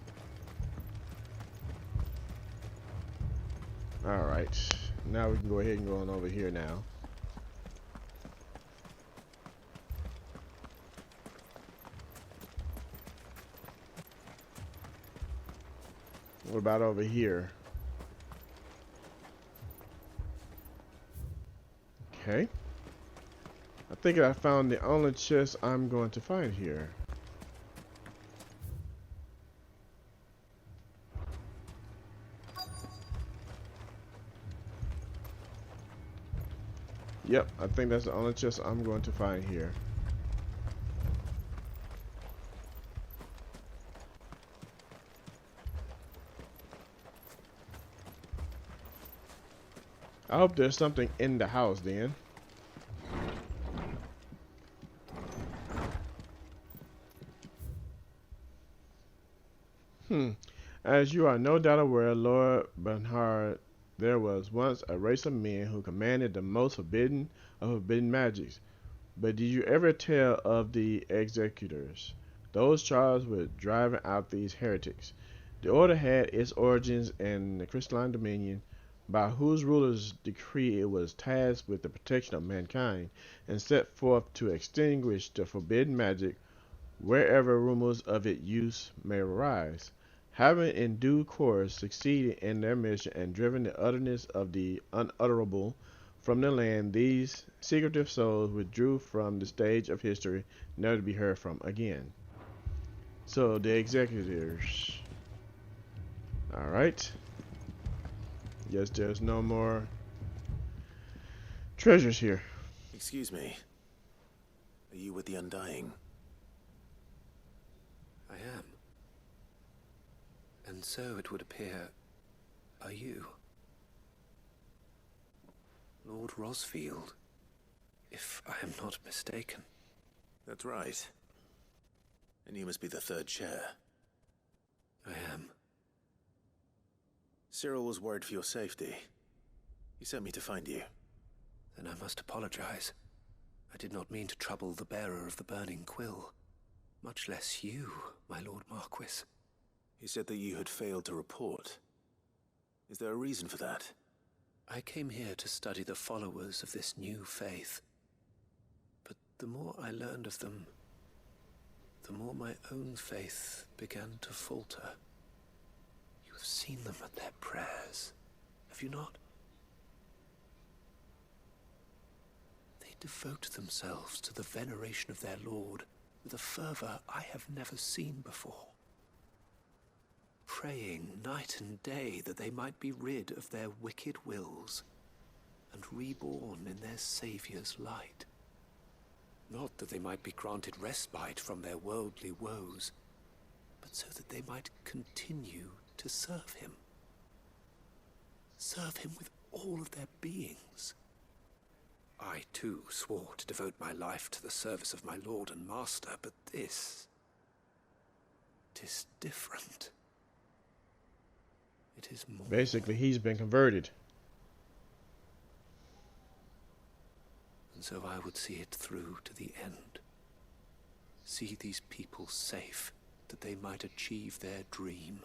Alright. Now we can go ahead and go on over here now. What about over here? Okay. I think I found the only chest I'm going to find here. Yep, I think that's the only chest I'm going to find here. I hope there's something in the house then. As you are no doubt aware, Lord Bernhard, there was once a race of men who commanded the most forbidden of forbidden magics. But did you ever tell of the executors, those charged with driving out these heretics? The order had its origins in the crystalline dominion, by whose rulers' decree it was tasked with the protection of mankind, and set forth to extinguish the forbidden magic wherever rumors of its use may arise. Having in due course succeeded in their mission and driven the utterness of the unutterable from the land, these secretive souls withdrew from the stage of history, never to be heard from again. So the executors. Alright. Yes, there's no more treasures here. Excuse me. Are you with the Undying? I am. And so it would appear, are you? Lord Rosfield, if I am not mistaken. That's right. And you must be the third chair. I am. Cyril was worried for your safety. He sent me to find you. Then I must apologize. I did not mean to trouble the bearer of the burning quill. Much less you, my Lord Marquis. He said that you had failed to report. Is there a reason for that? I came here to study the followers of this new faith. But the more I learned of them, the more my own faith began to falter. You have seen them at their prayers, have you not? They devote themselves to the veneration of their Lord with a fervor I have never seen before. Praying night and day that they might be rid of their wicked wills and reborn in their Saviour's light. Not that they might be granted respite from their worldly woes, but so that they might continue to serve him. Serve him with all of their beings. I too swore to devote my life to the service of my Lord and Master, but this... 'tis different. It is more... Basically, he's been converted. And so I would see it through to the end. See these people safe, that they might achieve their dream.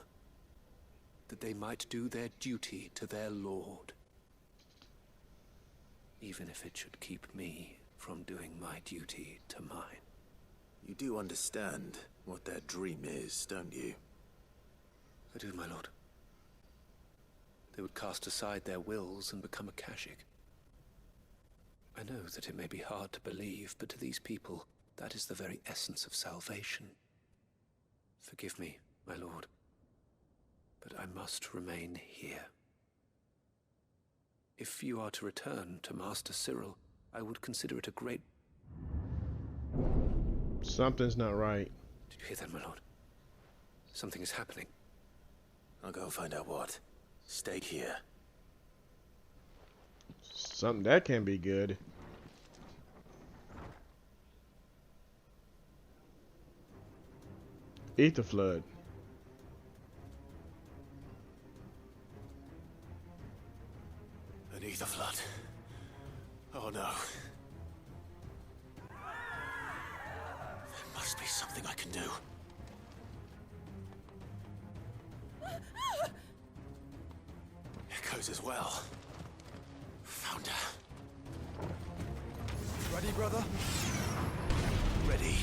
That they might do their duty to their Lord. Even if it should keep me from doing my duty to mine. You do understand what their dream is, don't you? I do, my lord. They would cast aside their wills and become a Kashik. I know that it may be hard to believe, but to these people, that is the very essence of salvation. Forgive me, my lord, but I must remain here. If you are to return to Master Cyril, I would consider it a great... Something's not right. Did you hear that, my lord? Something is happening. I'll go and find out what. Stay here. Something that can be good. Ether flood. An ether flood. Oh no. There must be something I can do. Echoes as well. Found her. Ready, brother? Ready.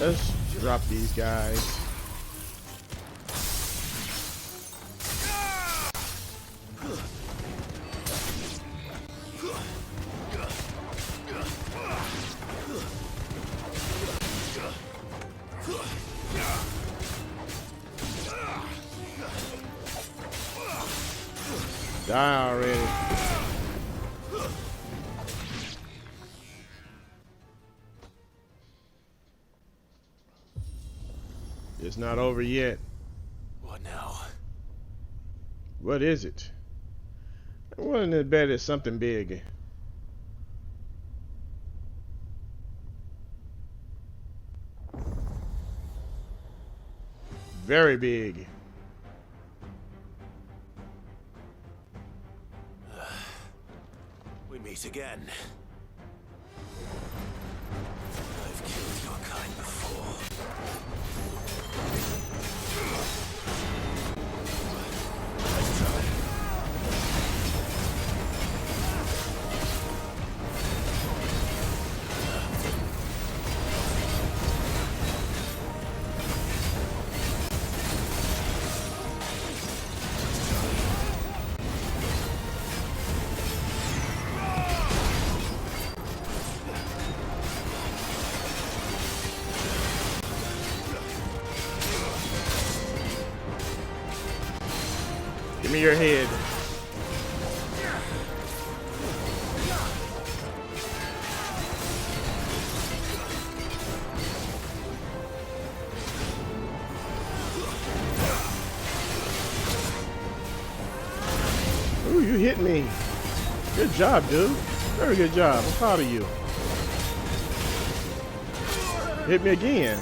Let's drop these guys. Die already. It's not over yet. What now? What is it? I wasn't as bad as something big. Very big. We meet again. I've killed your kind before. Let's try. Give me your head. Ooh, you hit me. Good job, dude. Very good job. I'm proud of you. Hit me again.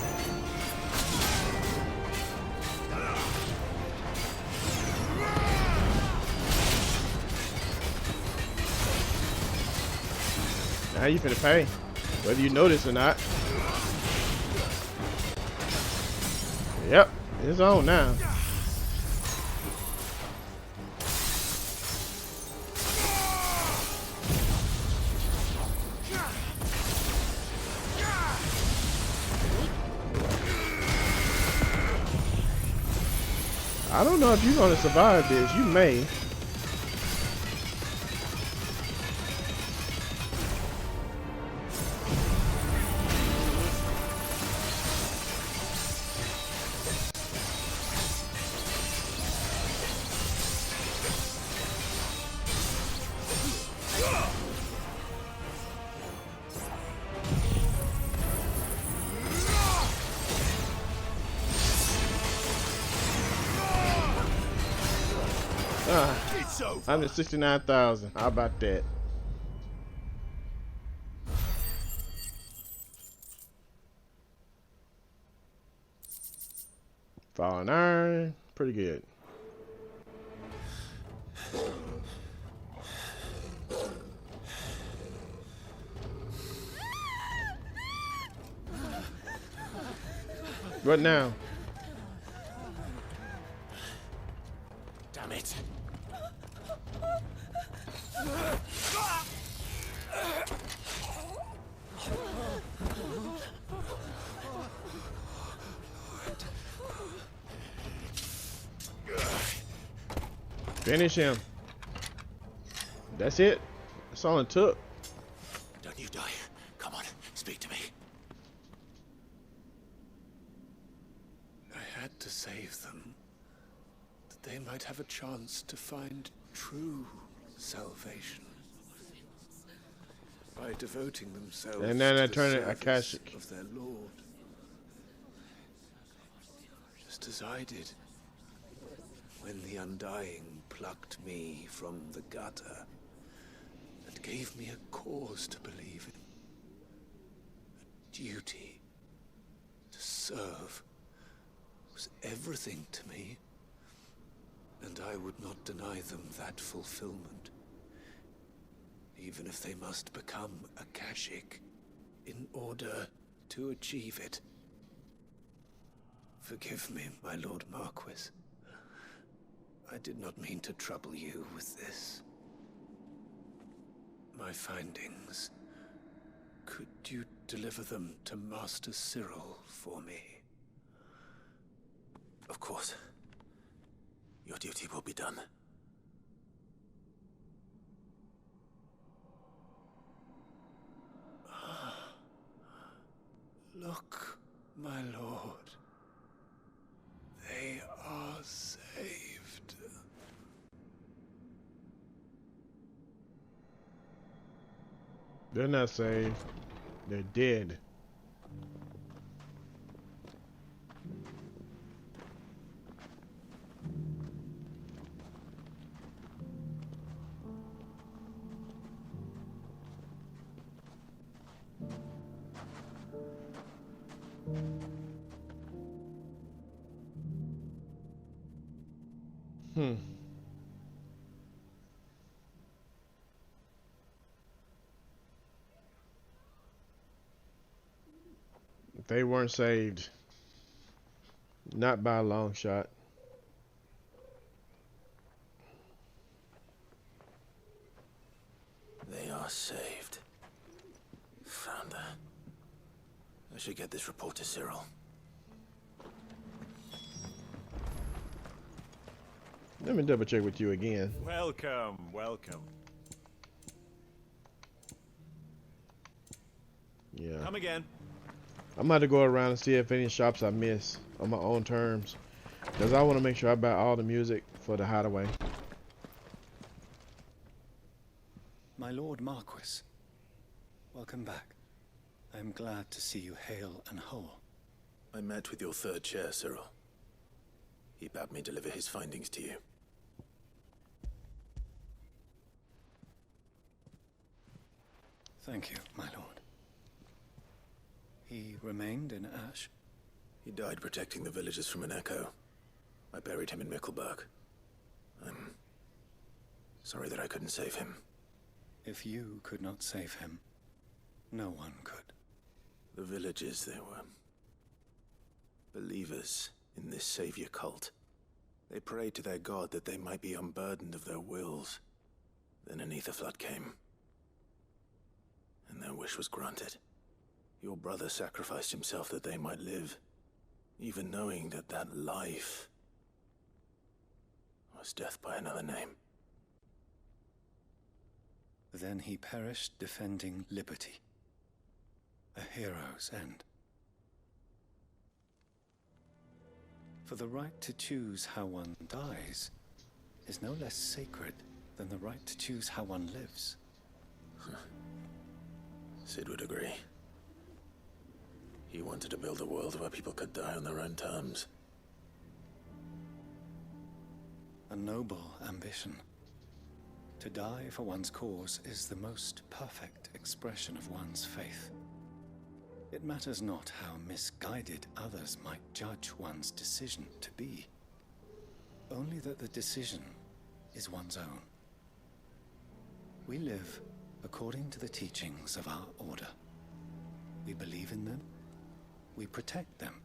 Now you finna pay. Whether you notice or not. Yep, it's on now. I don't know if you're gonna survive this. You may. I'm at 69,000. How about that? Falling iron. Pretty good. What now? Damn it. Finish him. That's it. That's all it took. Don't you die. Come on, speak to me. I had to save them, that they might have a chance to find true salvation by devoting themselves And then I to turn the it service Akashic. of their Lord, just as I did when the Undying plucked me from the gutter and gave me a cause to believe in, a duty to serve was everything to me, and I would not deny them that fulfillment, even if they must become Akashic in order to achieve it. Forgive me, my Lord Marquis. I did not mean to trouble you with this. My findings. Could you deliver them to Master Cyril for me? Of course. Your duty will be done. Look, my lord. They are saved. They're not saved. They're dead. They weren't saved. Not by a long shot. They are saved. Found her. I should get this report to Cyril. Let me double check with you again. Welcome, welcome. Yeah. Come again. I'm about to go around and see if any shops I miss on my own terms, because I want to make sure I buy all the music for the hideaway. My Lord Marquis, welcome back. I am glad to see you hale and whole. I met with your third chair, Cyril. He bade me deliver his findings to you. Thank you, my lord. He remained in Ash? He died protecting the villagers from an echo. I buried him in Mickelberg. I'm sorry that I couldn't save him. If you could not save him, No one could. The villagers, they were believers in this savior cult. They prayed to their god that they might be unburdened of their wills. Then an ether flood came, and their wish was granted. Your brother sacrificed himself that they might live, even knowing that that life was death by another name. Then he perished defending liberty. A hero's end. For the right to choose how one dies is no less sacred than the right to choose how one lives. Sid would agree. He wanted to build a world where people could die on their own terms. A noble ambition. To die for one's cause is the most perfect expression of one's faith. It matters not how misguided others might judge one's decision to be. Only that the decision is one's own. We live according to the teachings of our order. We believe in them, we protect them,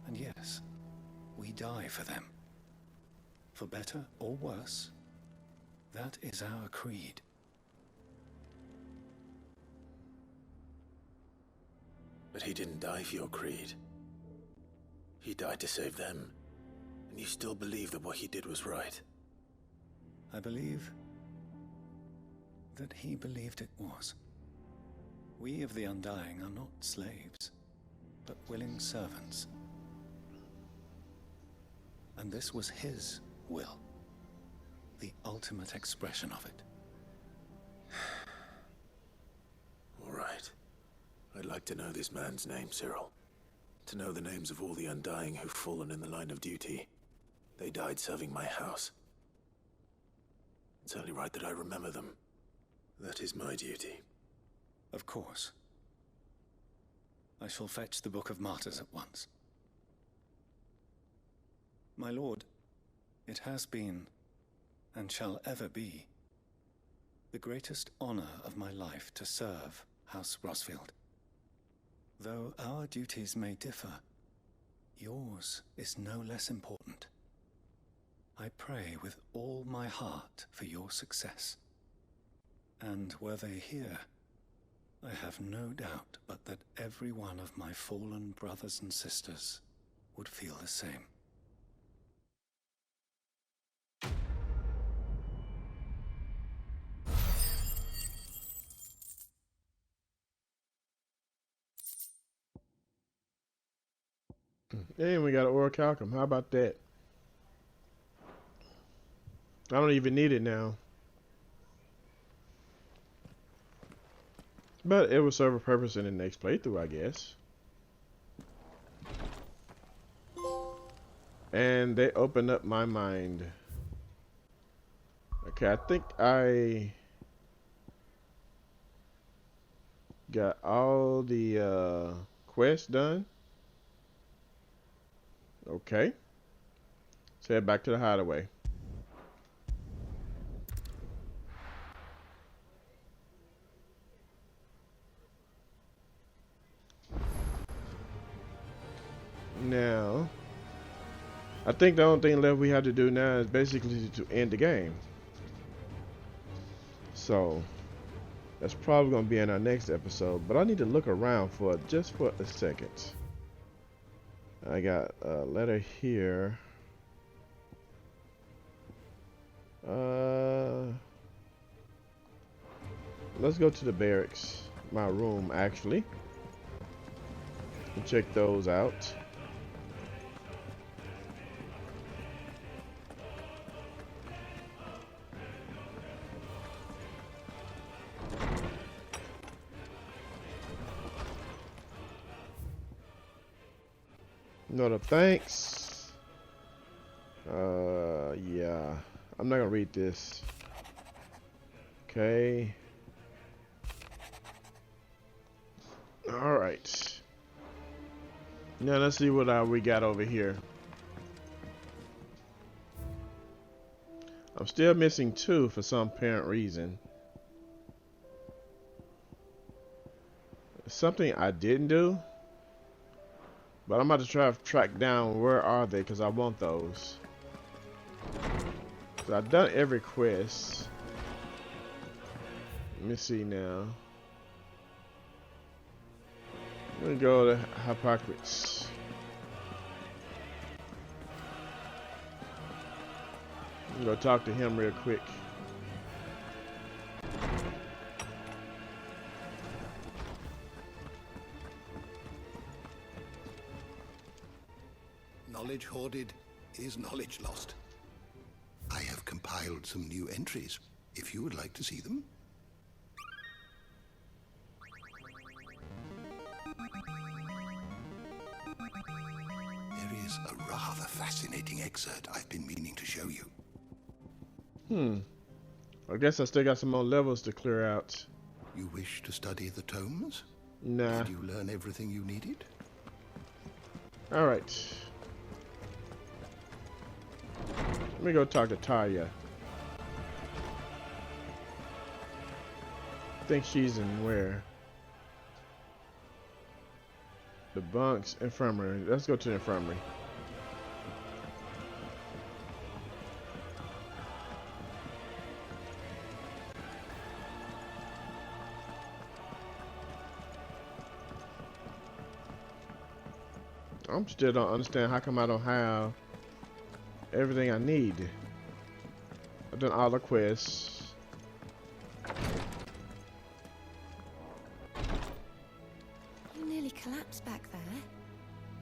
and yes, we die for them. For better or worse, that is our creed. But he didn't die for your creed. He died to save them. And you still believe that what he did was right. I believe that he believed it was. We of the Undying are not slaves, but willing servants. And this was his will, the ultimate expression of it. All right. I'd like to know this man's name, Cyril. To know the names of all the Undying who've fallen in the line of duty. They died serving my house. It's only right that I remember them. That is my duty. Of course. I shall fetch the Book of Martyrs at once. My lord, it has been, and shall ever be, the greatest honor of my life to serve House Rosfield. Though our duties may differ, yours is no less important. I pray with all my heart for your success. And were they here, I have no doubt but that every one of my fallen brothers and sisters would feel the same. And we got an orichalcum. How about that? I don't even need it now. But it will serve a purpose in the next playthrough, I guess. And they opened up my mind. Okay, I think I got all the quests done. Okay. Let's head back to the hideaway. Now, I think the only thing left we have to do now is basically to end the game. So, that's probably going to be in our next episode. But I need to look around for just for a second. I got a letter here. Let's go to the barracks. My room, actually. And check those out. Note of thanks. Yeah. I'm not gonna read this. Okay. Alright. Now let's see what we got over here. I'm still missing 2 for some apparent reason. something I didn't do, but I'm about to try to track down where are they, because I want those. So I've done every quest. Let me see now. I'm gonna go to Hippocrates. I'm gonna talk to him real quick. Knowledge hoarded is knowledge lost. I have compiled some new entries, if you would like to see them. There is a rather fascinating excerpt I've been meaning to show you. I guess I still got some more levels to clear out. You wish to study the tomes? Nah. Did you learn everything you needed? Alright. Let me go talk to Talia. I think she's in where? The bunks, infirmary. Let's go to the infirmary. I'm still don't understand how come I don't have everything I need. I've done all the quests. You nearly collapsed back there.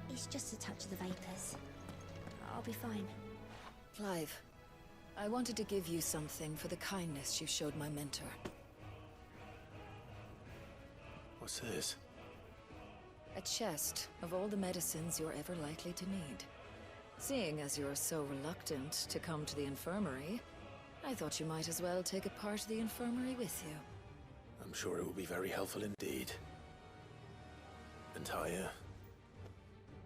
It's just a touch of the vapors. I'll be fine. Clive, I wanted to give you something for the kindness you showed my mentor. What's this? A chest of all the medicines you're ever likely to need. Seeing as you're so reluctant to come to the infirmary, I thought you might as well take a part of the infirmary with you. I'm sure it will be very helpful indeed. And Talia,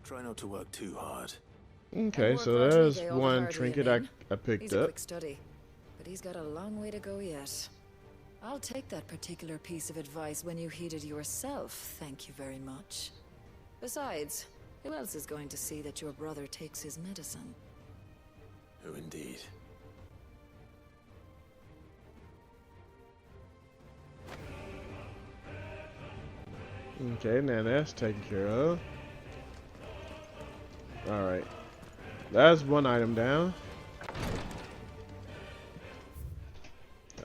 try not to work too hard. Okay, so there's one trinket I picked He's a up. quick study, but he's got a long way to go yet. I'll take that particular piece of advice when you heed it yourself, thank you very much. Besides, who else is going to see that your brother takes his medicine? Who indeed? Okay, now that's taken care of. Alright. That's one item down.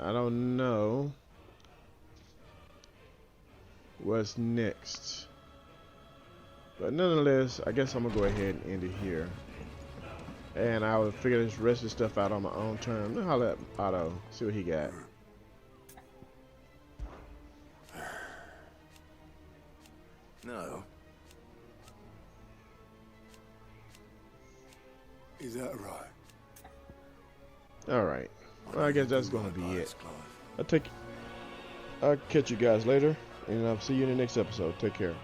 I don't know what's next. But nonetheless, I guess I'm gonna go ahead and end it here. And I will figure this rest of the stuff out on my own terms. I'll let Otto see what he got. No. Is that right? Alright. Well, I guess that's gonna be it. I'll catch you guys later, and I'll see you in the next episode. Take care.